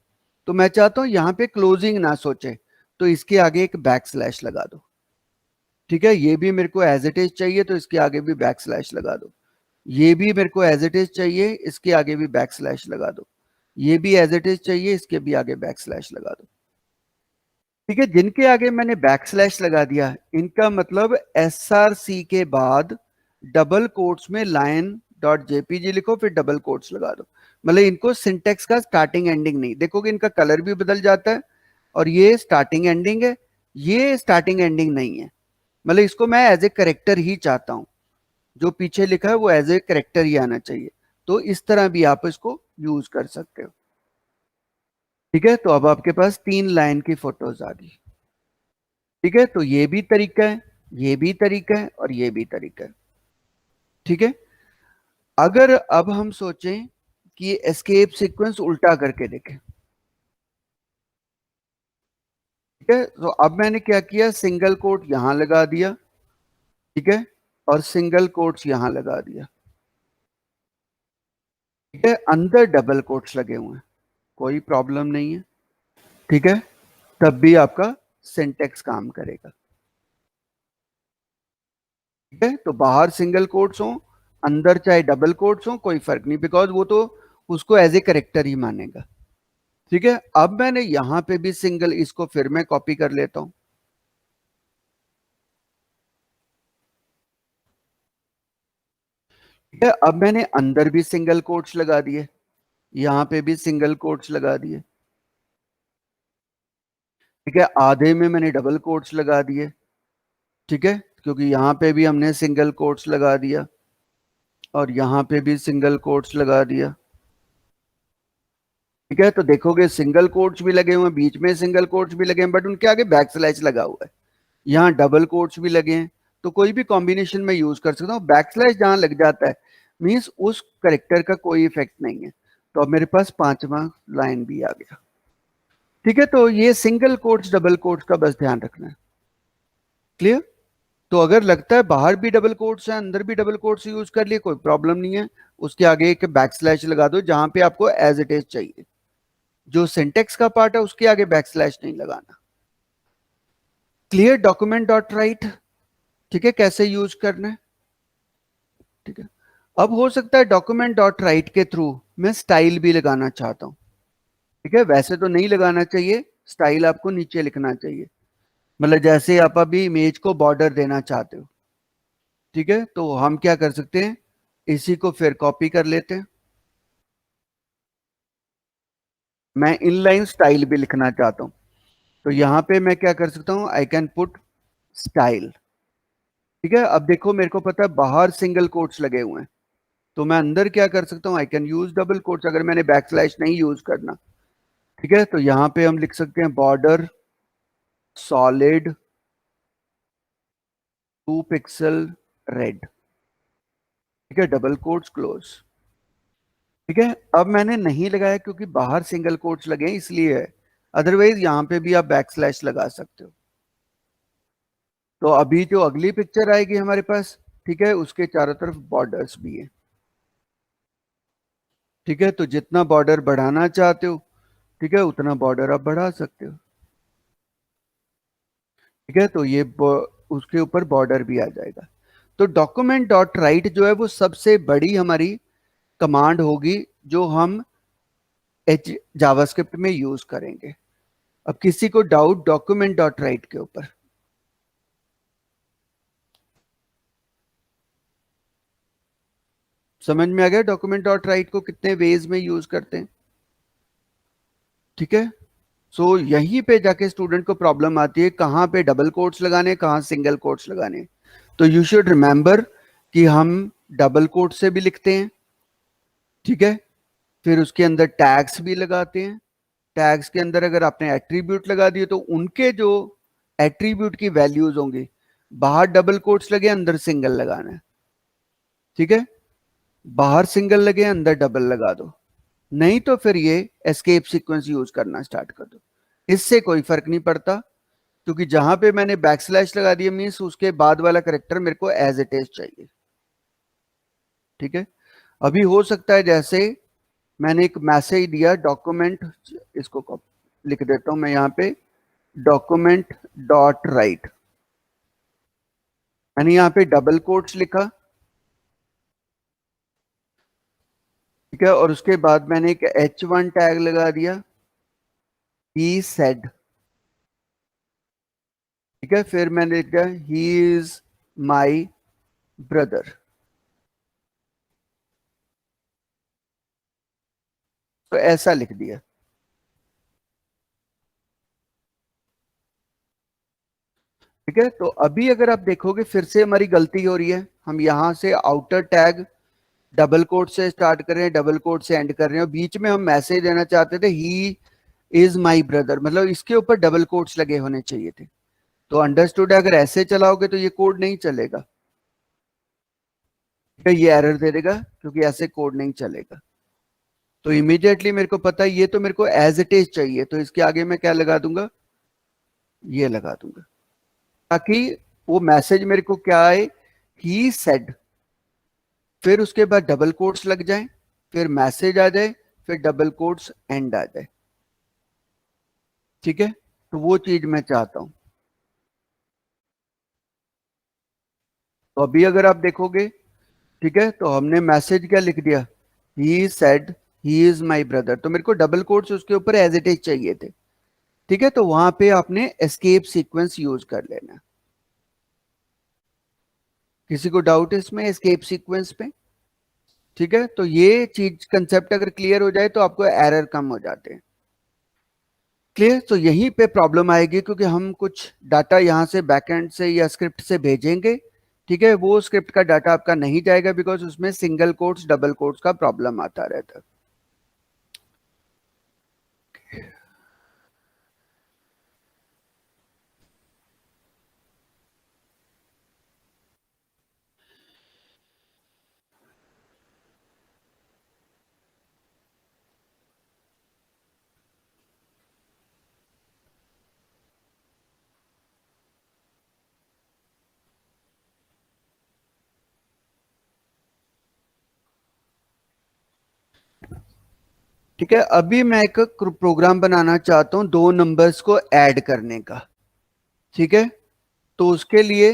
तो मैं चाहता हूं यहाँ पे क्लोजिंग ना सोचे, तो इसके आगे एक बैक स्लैश लगा दो। ठीक है, ये भी मेरे को एज इट इज चाहिए तो इसके आगे भी बैक स्लैश लगा दो। ये भी मेरे को एज इट इज चाहिए, इसके आगे भी बैक स्लैश लगा दो। ये भी एज इट इज चाहिए, इसके भी आगे बैक स्लैश लगा दो। ठीक है, जिनके आगे मैंने बैक स्लैश लगा दिया, इनका मतलब SRC के बाद डबल कोट्स में लाइन डॉट जेपीजी लिखो, फिर डबल कोट्स लगा दो। मतलब इनको सिंटेक्स का स्टार्टिंग एंडिंग नहीं, देखोगे इनका कलर भी बदल जाता है, और ये स्टार्टिंग एंडिंग है, ये स्टार्टिंग एंडिंग नहीं है। मतलब इसको मैं एज ए करेक्टर ही चाहता हूं, जो पीछे लिखा है वो एज ए करेक्टर ही आना चाहिए। तो इस तरह भी आप इसको यूज कर सकते हो। ठीक है, तो अब आपके पास 3 लाइन की फोटोज आ गई। ठीक है, तो ये भी तरीका है, ये भी तरीका है, और ये भी तरीका है। ठीक है, अगर अब हम सोचें कि एस्केप सीक्वेंस उल्टा करके देखें। ठीक है, तो अब मैंने क्या किया, सिंगल कोट यहां लगा दिया, ठीक है, और सिंगल कोट्स यहां लगा दिया। ठीक है, अंदर डबल कोट्स लगे हुए हैं, कोई प्रॉब्लम नहीं है। ठीक है, तब भी आपका सिंटेक्स काम करेगा। ठीक है, तो बाहर सिंगल कोट्स हो, अंदर चाहे डबल कोट्स हो, कोई फर्क नहीं, बिकॉज वो तो उसको एज ए करेक्टर ही मानेगा। ठीक है, अब मैंने यहां पे भी सिंगल, इसको फिर मैं कॉपी कर लेता हूं। ठीक है, अब मैंने अंदर भी सिंगल कोट्स लगा दिए, यहां पे भी सिंगल कोट्स लगा दिए। ठीक है, आधे में मैंने डबल कोट्स लगा दिए। ठीक है, क्योंकि यहां पे भी हमने सिंगल कोट्स लगा दिया, और यहां पे भी सिंगल कोट्स लगा दिया। ठीक है, तो देखोगे सिंगल कोट्स भी लगे हुए हैं, बीच में सिंगल कोट्स भी लगे हैं, बट उनके आगे बैक स्लैश लगा हुआ है। यहाँ डबल कोट्स भी लगे हैं, तो कोई भी कॉम्बिनेशन में यूज कर सकता हूँ। बैक स्लैश जहां लग जाता है मीन्स उस करेक्टर का कोई इफेक्ट नहीं है। तो अब मेरे पास 5वां लाइन भी आ गया। ठीक है, तो ये सिंगल कोट्स डबल कोट्स का बस ध्यान रखना है। क्लियर? तो अगर लगता है बाहर भी डबल कोट्स है, अंदर भी डबल कोट्स यूज कर लिए, कोई प्रॉब्लम नहीं है, उसके आगे एक बैक स्लैश लगा दो जहां पे आपको एज इट इज चाहिए। जो सिंटेक्स का पार्ट है उसके आगे बैक स्लैश नहीं लगाना। क्लियर? डॉक्यूमेंट डॉट राइट, ठीक है, कैसे यूज करना है। ठीक है, अब हो सकता है डॉक्यूमेंट डॉट राइट के थ्रू मैं स्टाइल भी लगाना चाहता हूं। ठीक है, वैसे तो नहीं लगाना चाहिए, स्टाइल आपको नीचे लिखना चाहिए। मतलब जैसे आप अभी इमेज को बॉर्डर देना चाहते हो। ठीक है, तो हम क्या कर सकते हैं, इसी को फिर कॉपी कर लेते हैं। मैं इनलाइन स्टाइल भी लिखना चाहता हूं, तो यहां पे मैं क्या कर सकता हूं, आई कैन पुट स्टाइल। ठीक है, अब देखो मेरे को पता है बाहर सिंगल कोट्स लगे हुए हैं, तो मैं अंदर क्या कर सकता हूं, I can use double quotes अगर मैंने बैक स्लैश नहीं यूज करना। ठीक है, तो यहां पे हम लिख सकते हैं बॉर्डर सॉलिड 2 पिक्सल रेड। ठीक है, डबल कोट्स क्लोज। ठीक है, अब मैंने नहीं लगाया क्योंकि बाहर सिंगल कोट्स लगे हैं इसलिए है, अदरवाइज यहां पे भी आप बैक स्लैश लगा सकते हो। तो अभी जो अगली पिक्चर आएगी हमारे पास, ठीक है, उसके चारों तरफ बॉर्डर्स भी है। ठीक है, तो जितना बॉर्डर बढ़ाना चाहते हो, ठीक है, उतना बॉर्डर आप बढ़ा सकते हो। ठीक है, तो ये उसके ऊपर बॉर्डर भी आ जाएगा। तो डॉक्यूमेंट डॉट राइट जो है वो सबसे बड़ी हमारी कमांड होगी जो हम एच जावास्क्रिप्ट में यूज करेंगे। अब किसी को डाउट डॉक्यूमेंट डॉट राइट के ऊपर? समझ में आ गया डॉक्यूमेंट डॉट राइट को कितने वेज में यूज करते हैं? ठीक है, सो यहीं पे जाके स्टूडेंट को प्रॉब्लम आती है, कहां पे डबल कोट्स लगाने, कहां सिंगल कोट्स लगाने। तो यू शुड रिमेंबर कि हम डबल कोट से भी लिखते हैं। ठीक है, फिर उसके अंदर टैग्स भी लगाते हैं। टैग्स के अंदर अगर आपने एट्रीब्यूट लगा दिए तो उनके जो एट्रीब्यूट की वैल्यूज होंगी, बाहर डबल कोट्स लगे अंदर सिंगल लगाना है। ठीक है, बाहर सिंगल लगे अंदर डबल लगा दो, नहीं तो फिर ये एस्केप सीक्वेंस यूज करना स्टार्ट कर दो। इससे कोई फर्क नहीं पड़ता, क्योंकि जहां पे मैंने बैक स्लैश लगा दिया मीन्स उसके बाद वाला करेक्टर मेरे को एज इट इज चाहिए। ठीक है, अभी हो सकता है जैसे मैंने एक मैसेज दिया डॉक्यूमेंट, इसको लिख देता हूं मैं यहां पे, डॉक्यूमेंट डॉट राइट। मैंने यहाँ पे डबल कोट्स लिखा, ठीक है, और उसके बाद मैंने एक H1 टैग लगा दिया, ही सेड, ठीक है, फिर मैंने लिख दिया ही इज माई ब्रदर। तो ऐसा लिख दिया, ठीक है। तो अभी अगर आप देखोगे फिर से हमारी गलती हो रही है, हम यहां से आउटर टैग डबल कोट से स्टार्ट कर रहे हैं, डबल कोट से एंड कर रहे हैं, और बीच में हम मैसेज देना चाहते थे ही इज माई ब्रदर, मतलब इसके ऊपर डबल कोट्स लगे होने चाहिए थे। तो अंडरस्टूड है, अगर ऐसे चलाओगे तो ये कोड नहीं चलेगा, ठीक है, ये एरर दे देगा क्योंकि ऐसे कोड नहीं चलेगा। तो इमीडिएटली मेरे को पता है ये तो मेरे को एज इट इज चाहिए, तो इसके आगे मैं क्या लगा दूंगा, ये लगा दूंगा, ताकि वो मैसेज मेरे को क्या आए, ही सेड, फिर उसके बाद डबल कोट्स लग जाए, फिर मैसेज आ जाए, फिर डबल कोट्स एंड आ जाए, ठीक है। तो वो चीज मैं चाहता हूं। तो अभी अगर आप देखोगे, ठीक है, तो हमने मैसेज क्या लिख दिया, he said he is my brother, तो मेरे को डबल कोट्स उसके ऊपर एज इट इज चाहिए थे, ठीक है। तो वहां पे आपने एस्केप सीक्वेंस यूज कर लेना। किसी को डाउट है इसमें एस्केप सीक्वेंस पे, ठीक है। तो ये चीज कंसेप्ट अगर क्लियर हो जाए तो आपको एरर कम हो जाते हैं, क्लियर। तो यहीं पे प्रॉब्लम आएगी क्योंकि हम कुछ डाटा यहां से बैकएंड से या स्क्रिप्ट से भेजेंगे, ठीक है, वो स्क्रिप्ट का डाटा आपका नहीं जाएगा बिकॉज उसमें सिंगल कोट्स डबल कोट्स का प्रॉब्लम आता रहता है। ठीक है, अभी मैं एक प्रोग्राम बनाना चाहता हूं दो नंबर्स को ऐड करने का, ठीक है। तो उसके लिए,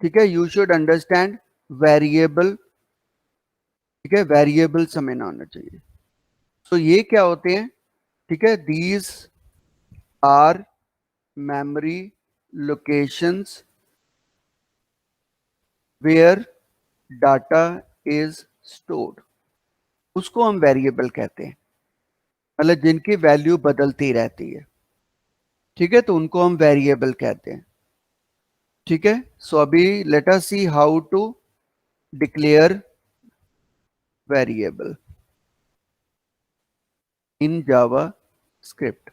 ठीक है, यू शुड अंडरस्टैंड वेरिएबल, ठीक है, वेरिएबल हमें ना होना चाहिए। तो ये क्या होते हैं, ठीक है, these are memory locations where data is stored, उसको हम वेरिएबल कहते हैं, मतलब जिनकी वैल्यू बदलती रहती है, ठीक है, तो उनको हम वेरिएबल कहते हैं, ठीक है। सो अभी let us see how to declare variable in JavaScript.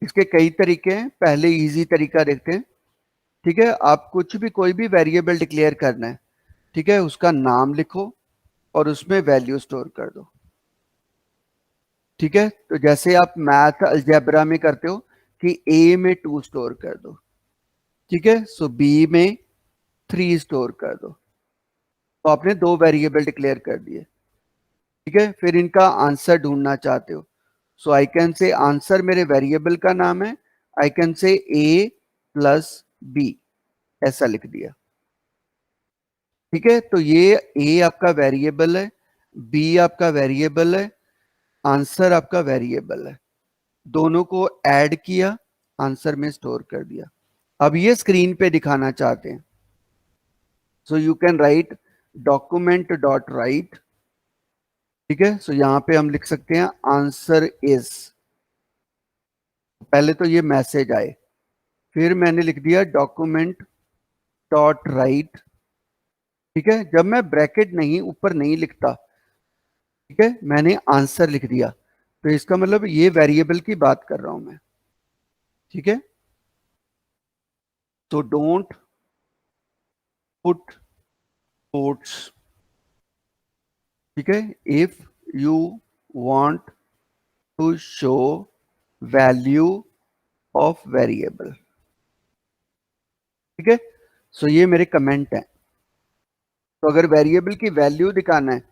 इसके कई तरीके हैं, पहले इजी तरीका देखते हैं, ठीक है। आप कुछ भी कोई भी वेरिएबल डिक्लेयर करना है, ठीक है, उसका नाम लिखो और उसमें वैल्यू स्टोर कर दो, ठीक है। तो जैसे आप मैथ अलजेब्रा में करते हो कि ए में 2 स्टोर कर दो, ठीक है, सो बी में 3 स्टोर कर दो, तो आपने दो वेरिएबल डिक्लेयर कर दिए, ठीक है। फिर इनका आंसर ढूंढना चाहते हो, सो आई कैन से आंसर मेरे वेरिएबल का नाम है, I can say A plus B, ऐसा लिख दिया, ठीक है। तो ये ए आपका वेरिएबल है, बी आपका वेरिएबल है, आंसर आपका वेरिएबल है, दोनों को ऐड किया, आंसर में स्टोर कर दिया। अब ये स्क्रीन पे दिखाना चाहते हैं, so you can right document dot right, ठीक है। सो यहां पे हम लिख सकते हैं आंसर इज, पहले तो ये मैसेज आए, फिर मैंने लिख दिया डॉक्यूमेंट डॉट राइट, ठीक है। जब मैं ब्रैकेट नहीं ऊपर नहीं लिखता, ठीक है, मैंने आंसर लिख दिया, तो इसका मतलब ये वेरिएबल की बात कर रहा हूं मैं, ठीक है। तो डोंट पुट कोट्स, ठीक है, if you want to show value of variable, ठीक है। सो ये मेरे कमेंट हैं। तो अगर वेरिएबल की वैल्यू दिखाना है,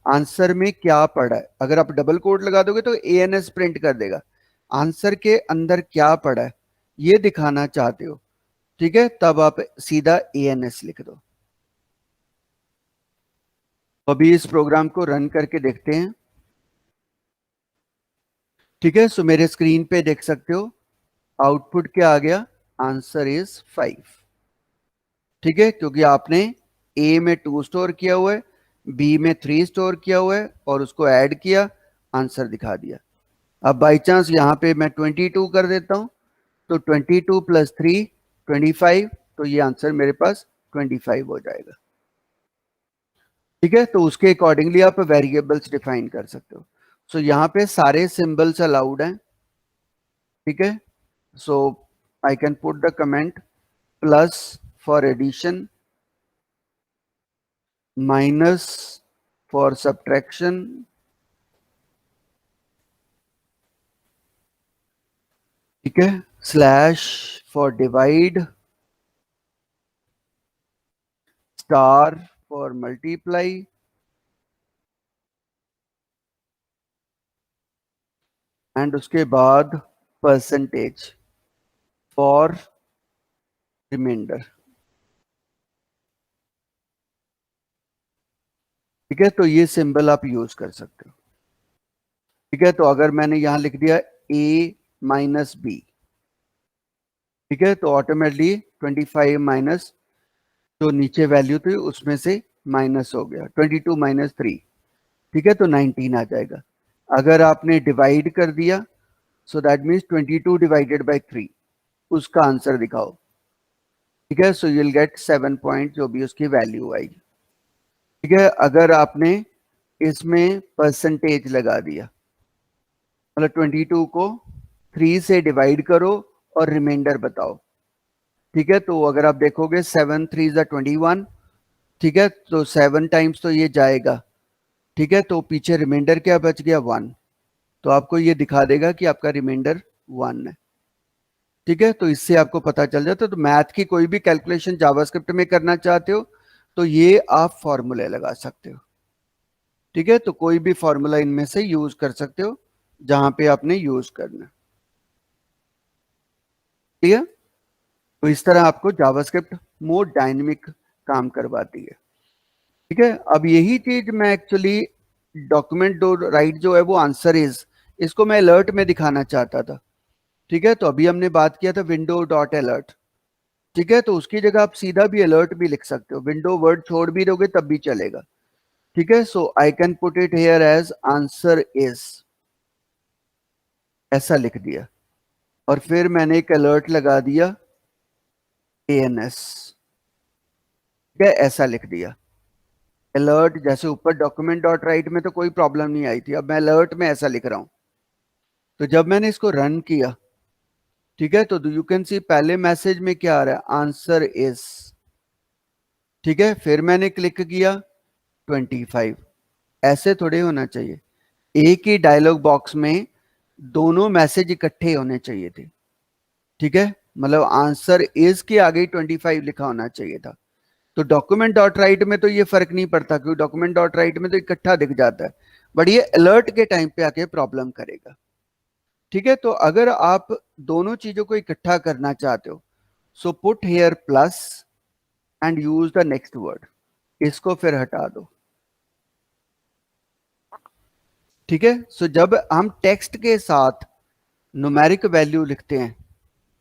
आंसर में क्या पड़ा है, अगर आप डबल कोट लगा दोगे तो ANS प्रिंट कर देगा, आंसर के अंदर क्या पड़ा है ये दिखाना चाहते हो, ठीक है, तब आप सीधा ANS लिख दो। अभी इस प्रोग्राम को रन करके देखते हैं। ठीक है, सो मेरे स्क्रीन पे देख सकते हो आउटपुट क्या आ गया, आंसर इज 5। ठीक है, क्योंकि आपने ए में 2 स्टोर किया हुआ है, बी में 3 स्टोर किया हुआ है और उसको ऐड किया, आंसर दिखा दिया। अब बाई चांस यहां पे मैं 22 कर देता हूं, तो 22 प्लस 3 25, तो ये आंसर मेरे पास 25 हो जाएगा। ठीक है, तो उसके अकॉर्डिंगली आप वेरिएबल्स डिफाइन कर सकते हो। सो यहाँ पे सारे सिंबल्स अलाउड हैं। ठीक है, so I can put the comment plus for addition, minus for subtraction, ठीक है, slash for divide, star for multiply, and उसके बाद परसेंटेज फॉर रिमाइंडर। ठीक है, तो ये सिंबल आप यूज कर सकते हो। ठीक है, तो अगर मैंने यहां लिख दिया A-B, ठीक है, तो ऑटोमेटिकली 25 माइनस जो नीचे वैल्यू थी उसमें से माइनस हो गया, 22 माइनस 3, ठीक है, तो 19 आ जाएगा। अगर आपने डिवाइड कर दिया, so that means 22 divided by 3, उसका आंसर दिखाओ। ठीक है, so you will get 7 point जो भी उसकी वैल्यू आएगी। ठीक है, अगर आपने इसमें परसेंटेज लगा दिया, मतलब 22 को 3 से डिवाइड करो और रिमाइंडर बताओ। ठीक है, तो अगर आप देखोगे 7 3 ज़ा 21, ठीक है, तो 7 टाइम्स तो ये जाएगा। ठीक है, तो पीछे रिमाइंडर क्या बच गया, 1, तो आपको ये दिखा देगा कि आपका रिमाइंडर 1 है। ठीक है, तो इससे आपको पता चल जाता है। तो मैथ की कोई भी कैलकुलेशन जावास्क्रिप्ट में करना चाहते हो तो ये आप फॉर्मूले लगा सकते हो। ठीक है, तो कोई भी फॉर्मूला इनमें से यूज कर सकते हो जहां पे आपने यूज करना। ठीक है, तो इस तरह आपको जावास्क्रिप्ट मोर डायनेमिक काम करवाती है। ठीक है, अब यही चीज मैं एक्चुअली डॉक्यूमेंट डॉट राइट जो है वो आंसर इज, इसको मैं अलर्ट में दिखाना चाहता था। ठीक है, तो अभी हमने बात किया था विंडो डॉट अलर्ट। ठीक है, तो उसकी जगह आप सीधा भी अलर्ट भी लिख सकते हो, विंडो वर्ड छोड़ भी दोगे तब भी चलेगा। ठीक है, so I can put it here as answer is, ऐसा लिख दिया, और फिर मैंने एक अलर्ट लगा दिया ANS। ठीक है, ऐसा लिख दिया अलर्ट, जैसे ऊपर डॉक्यूमेंट डॉट राइट में तो कोई प्रॉब्लम नहीं आई थी, अब मैं अलर्ट में ऐसा लिख रहा हूं। तो जब मैंने इसको रन किया, ठीक है, तो यू कैन सी पहले मैसेज में क्या आ रहा है, आंसर इज। ठीक है, फिर मैंने क्लिक किया 25, ऐसे थोड़े होना चाहिए, एक ही डायलॉग बॉक्स में दोनों मैसेज इकट्ठे होने चाहिए थे। ठीक है, मतलब आंसर इज के आगे 25 लिखा होना चाहिए था। तो डॉक्यूमेंट डॉट राइट में तो ये फर्क नहीं पड़ता, क्योंकि डॉक्यूमेंट डॉट राइट में तो इकट्ठा दिख जाता है, बट ये अलर्ट के टाइम पे आके प्रॉब्लम करेगा। ठीक है, तो अगर आप दोनों चीजों को इकट्ठा करना चाहते हो, so put here plus and use the next word, इसको फिर हटा दो। ठीक है, सो जब हम टेक्स्ट के साथ न्यूमेरिक वैल्यू लिखते हैं,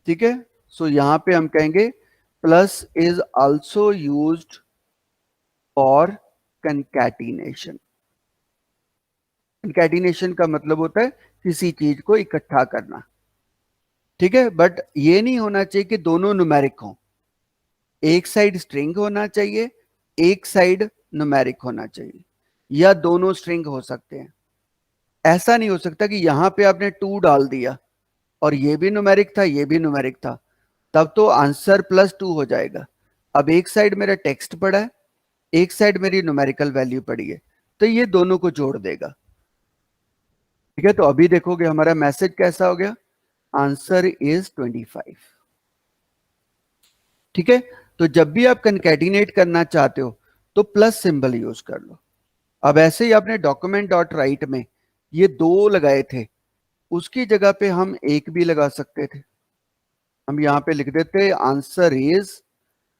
ठीक है, सो यहां पे हम कहेंगे plus is also used for concatenation. Concatenation का मतलब होता है किसी चीज को इकट्ठा करना। ठीक है, बट ये नहीं होना चाहिए कि दोनों न्यूमेरिक हों, एक साइड स्ट्रिंग होना चाहिए, एक साइड न्यूमेरिक होना चाहिए, या दोनों स्ट्रिंग हो सकते हैं। ऐसा नहीं हो सकता कि यहां पे आपने 2 डाल दिया और ये भी न्यूमेरिक था, ये भी न्यूमेरिक था, तब तो आंसर +2 हो जाएगा। अब एक साइड मेरा टेक्स्ट पड़ा है, एक साइड मेरी न्यूमेरिकल वैल्यू पड़ी है, तो ये दोनों को जोड़ देगा। ठीक है, तो अभी देखोगे हमारा मैसेज कैसा हो गया, आंसर इज 25। ठीक है, तो जब भी आप कंकैटिनेट करना चाहते हो तो प्लस सिंबल यूज कर लो। अब ऐसे ही आपने डॉक्यूमेंट डॉट राइट में ये 2 लगाए थे, उसकी जगह पे हम 1 भी लगा सकते थे। हम यहाँ पे लिख देते आंसर इज,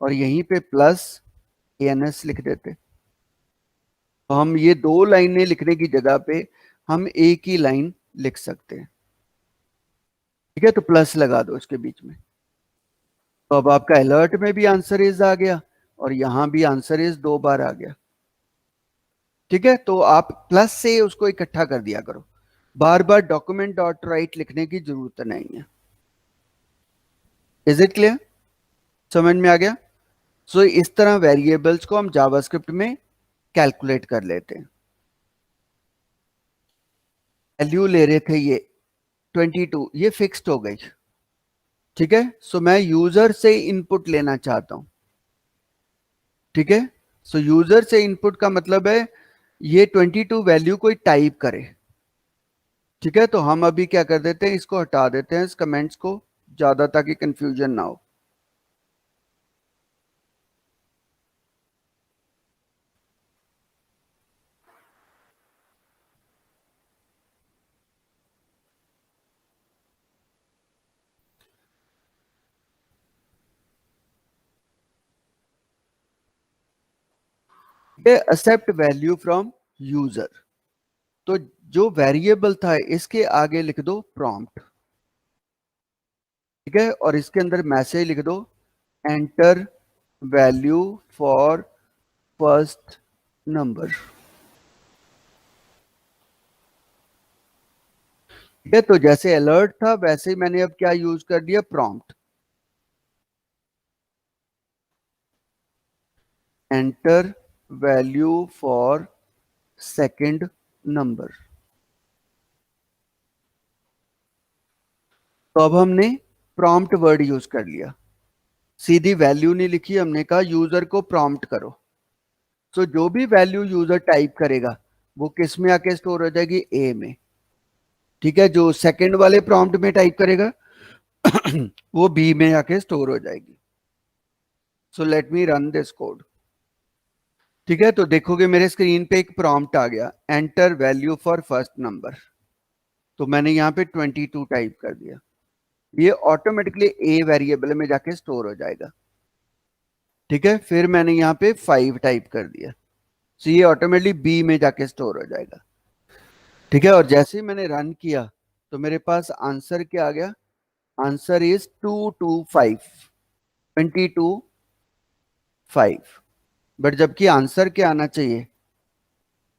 और यहीं पे प्लस एएनएस लिख देते। तो हम ये दो लाइनें लिखने की जगह पे हम एक ही लाइन लिख सकते हैं। ठीक है, तो प्लस लगा दो इसके बीच में। तो अब आपका अलर्ट में भी आंसर इज आ गया और यहां भी आंसर इज 2 बार आ गया। ठीक है, तो आप प्लस से उसको इकट्ठा कर दिया करो, बार बार डॉक्यूमेंट डॉट राइट लिखने की जरूरत नहीं है। Is it clear? समझ में आ गया? सो इस तरह वेरिएबल्स को हम जावास्क्रिप्ट में कैलकुलेट कर लेते हैं। वैल्यू ले रहे थे ये 22, ये फिक्स्ड हो गई। ठीक है, सो मैं यूजर से इनपुट लेना चाहता हूं। ठीक है, सो यूजर से इनपुट का मतलब है ये 22 वैल्यू कोई टाइप करे। ठीक है, तो हम अभी क्या कर देते हैं, इसको हटा देते हैं, इस कमेंट्स को, ज्यादा ताकि कंफ्यूजन ना हो। ये एक्सेप्ट वैल्यू फ्रॉम यूजर, तो जो वेरिएबल था इसके आगे लिख दो प्रॉम्प्ट। ठीक है, और इसके अंदर मैसेज लिख दो enter value for first number. ठीक है, तो जैसे अलर्ट था वैसे ही मैंने अब क्या यूज कर दिया, prompt. Enter value for second number. तो अब हमने प्रॉम्प्ट वर्ड यूज कर लिया, सीधी वैल्यू नहीं लिखी, हमने कहा यूजर को प्रॉम्प्ट करो। तो जो भी वैल्यू यूजर टाइप करेगा वो किस में आके स्टोर हो जाएगी, ए में। ठीक है, जो सेकंड वाले प्रॉम्प्ट में टाइप करेगा वो बी में आके स्टोर हो जाएगी। सो let me run this code. ठीक है, तो देखोगे मेरे स्क्रीन पे एक प्रॉम्प्ट आ गया, enter value for first number. तो मैंने यहाँ पे 22 टाइप कर दिया, ये ऑटोमेटिकली ए वेरिएबल में जाके स्टोर हो जाएगा। ठीक है, फिर मैंने यहाँ पे 5 टाइप कर दिया, तो ये ऑटोमेटिकली बी में जाके स्टोर हो जाएगा। ठीक है, और जैसे ही मैंने रन किया तो मेरे पास आंसर क्या आ गया, आंसर इज 225, 22 5। बट जबकि आंसर क्या आना चाहिए,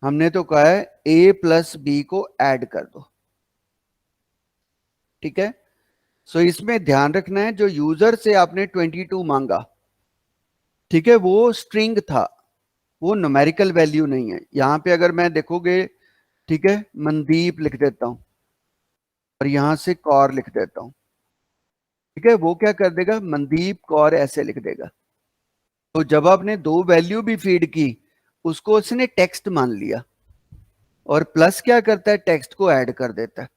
हमने तो कहा है ए प्लस बी को ऐड कर दो। ठीक है, सो इसमें ध्यान रखना है जो यूजर से आपने 22 मांगा, ठीक है, वो स्ट्रिंग था, वो न्यूमेरिकल वैल्यू नहीं है। यहां पे अगर मैं देखोगे, ठीक है, मनदीप लिख देता हूं और यहां से कौर लिख देता हूं। ठीक है, वो क्या कर देगा, मनदीप कौर ऐसे लिख देगा। तो जब आपने दो वैल्यू भी फीड की, उसको उसने टेक्स्ट मान लिया, और प्लस क्या करता है, टेक्स्ट को ऐड कर देता है।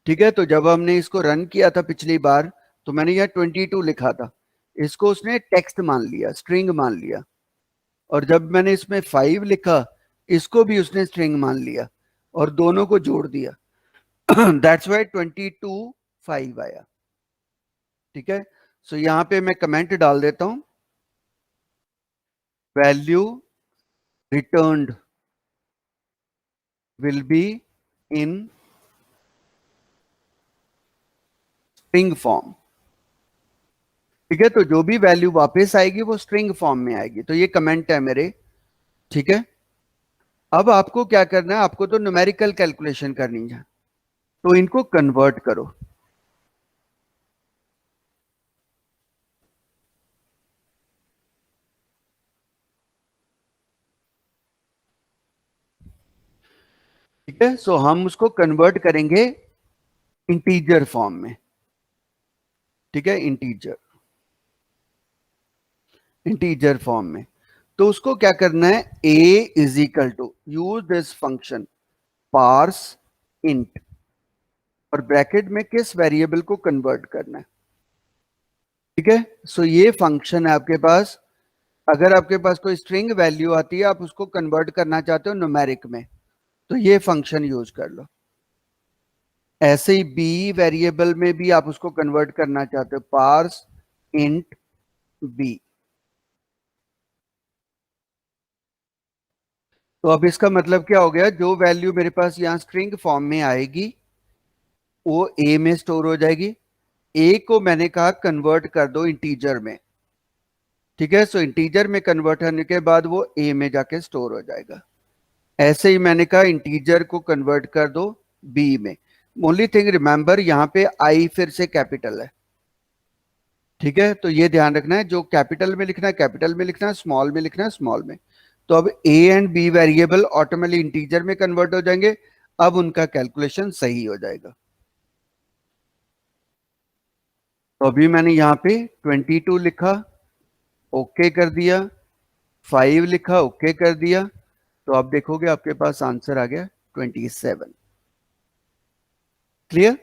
ठीक है, तो जब हमने इसको रन किया था पिछली बार, तो मैंने यहाँ 22 लिखा था, इसको उसने टेक्स्ट मान लिया, स्ट्रिंग मान लिया। और जब मैंने इसमें 5 लिखा, इसको भी उसने स्ट्रिंग मान लिया और दोनों को जोड़ दिया। दैट्स वाई 22 5 आया। ठीक है, सो यहां पे मैं कमेंट डाल देता हूं, value returned will be in string form. ठीक है, तो जो भी वैल्यू वापस आएगी वो स्ट्रिंग फॉर्म में आएगी। तो ये कमेंट है मेरे। ठीक है, अब आपको क्या करना है, आपको तो न्यूमेरिकल कैलकुलेशन करनी है, तो इनको कन्वर्ट करो। ठीक है, सो हम उसको कन्वर्ट करेंगे इंटीजर फॉर्म में। ठीक है, इंटीजर, इंटीजर फॉर्म में। तो उसको क्या करना है, a is equal to, use this function parse int, और ब्रैकेट में किस वेरिएबल को कन्वर्ट करना है। ठीक है, सो ये फंक्शन है आपके पास। अगर आपके पास कोई स्ट्रिंग वैल्यू आती है, आप उसको कन्वर्ट करना चाहते हो न्यूमेरिक में, तो ये फंक्शन यूज कर लो। ऐसे ही बी वेरिएबल में भी आप उसको कन्वर्ट करना चाहते हो, पार्स इंट बी। तो अब इसका मतलब क्या हो गया, जो वैल्यू मेरे पास यहां स्ट्रिंग फॉर्म में आएगी वो ए में स्टोर हो जाएगी। ए को मैंने कहा कन्वर्ट कर दो इंटीजर में, ठीक है। सो इंटीजर में कन्वर्ट होने के बाद वो ए में जाके स्टोर हो जाएगा। ऐसे ही मैंने कहा इंटीजर को कन्वर्ट कर दो बी में। ओनली थिंग रिमेंबर, यहाँ पे आई फिर से कैपिटल है, ठीक है। तो ये ध्यान रखना है, जो कैपिटल में लिखना है कैपिटल में लिखना है, स्मॉल में लिखना है स्मॉल में। तो अब A and B variable automatically integer में कन्वर्ट हो जाएंगे। अब उनका कैलकुलेशन सही हो जाएगा। तो अभी मैंने यहाँ पे 22 लिखा, ओके कर दिया, 5 लिखा, ओके कर दिया। तो आप देखोगे आपके पास आंसर आ गया 27। क्लियर?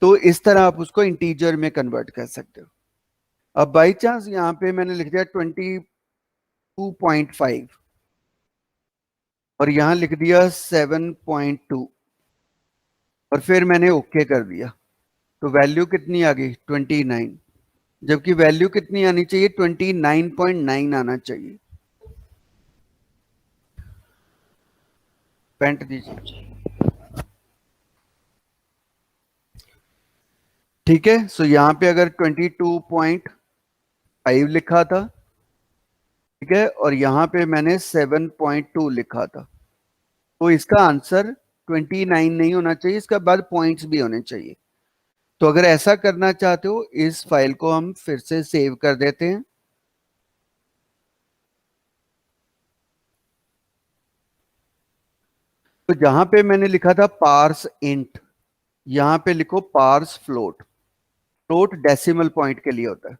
तो इस तरह आप उसको इंटीजर में कन्वर्ट कर सकते हो। अब बाई चांस यहां पे मैंने लिख दिया 22.5 और यहां लिख दिया 7.2 और फिर मैंने ओके कर दिया, तो वैल्यू कितनी आ गई 29, जबकि वैल्यू कितनी आनी चाहिए 29.9 आना चाहिए। पेंट दीजिए, ठीक है। सो यहां पे अगर 22.5 लिखा था, ठीक है, और यहां पे मैंने 7.2 लिखा था, तो इसका आंसर 29 नहीं होना चाहिए, इसका बाद पॉइंट्स भी होने चाहिए। तो अगर ऐसा करना चाहते हो, इस फाइल को हम फिर से सेव कर देते हैं। तो जहां पे मैंने लिखा था पार्स इंट, यहां पे लिखो parse float. Float decimal point के लिए होता है।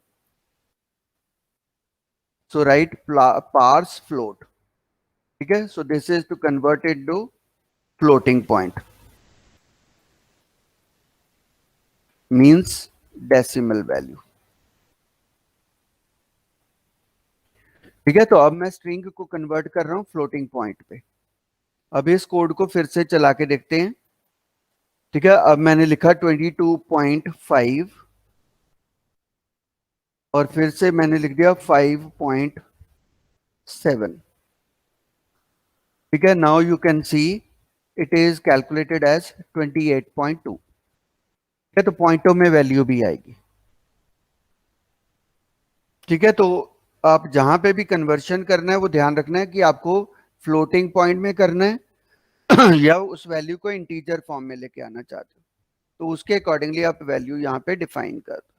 सो राइट पार्स फ्लोट, ठीक है। So this is to convert it to floating point, means decimal value, ठीक है। तो अब मैं स्ट्रिंग को कन्वर्ट कर रहा हूं फ्लोटिंग पॉइंट पे। अब इस कोड को फिर से चला के देखते हैं, ठीक है। अब मैंने लिखा 22.5 और फिर से मैंने लिख दिया 5.7, ठीक है। Now you can see it is calculated as 28.2, ठीक है। तो पॉइंटों में वैल्यू भी आएगी, ठीक है। तो आप जहां पे भी कन्वर्शन करना है वो ध्यान रखना है कि आपको फ्लोटिंग पॉइंट में करना है या उस वैल्यू को इंटीजर फॉर्म में लेके आना चाहते हो, तो उसके अकॉर्डिंगली आप वैल्यू यहाँ पे डिफाइन कर दो।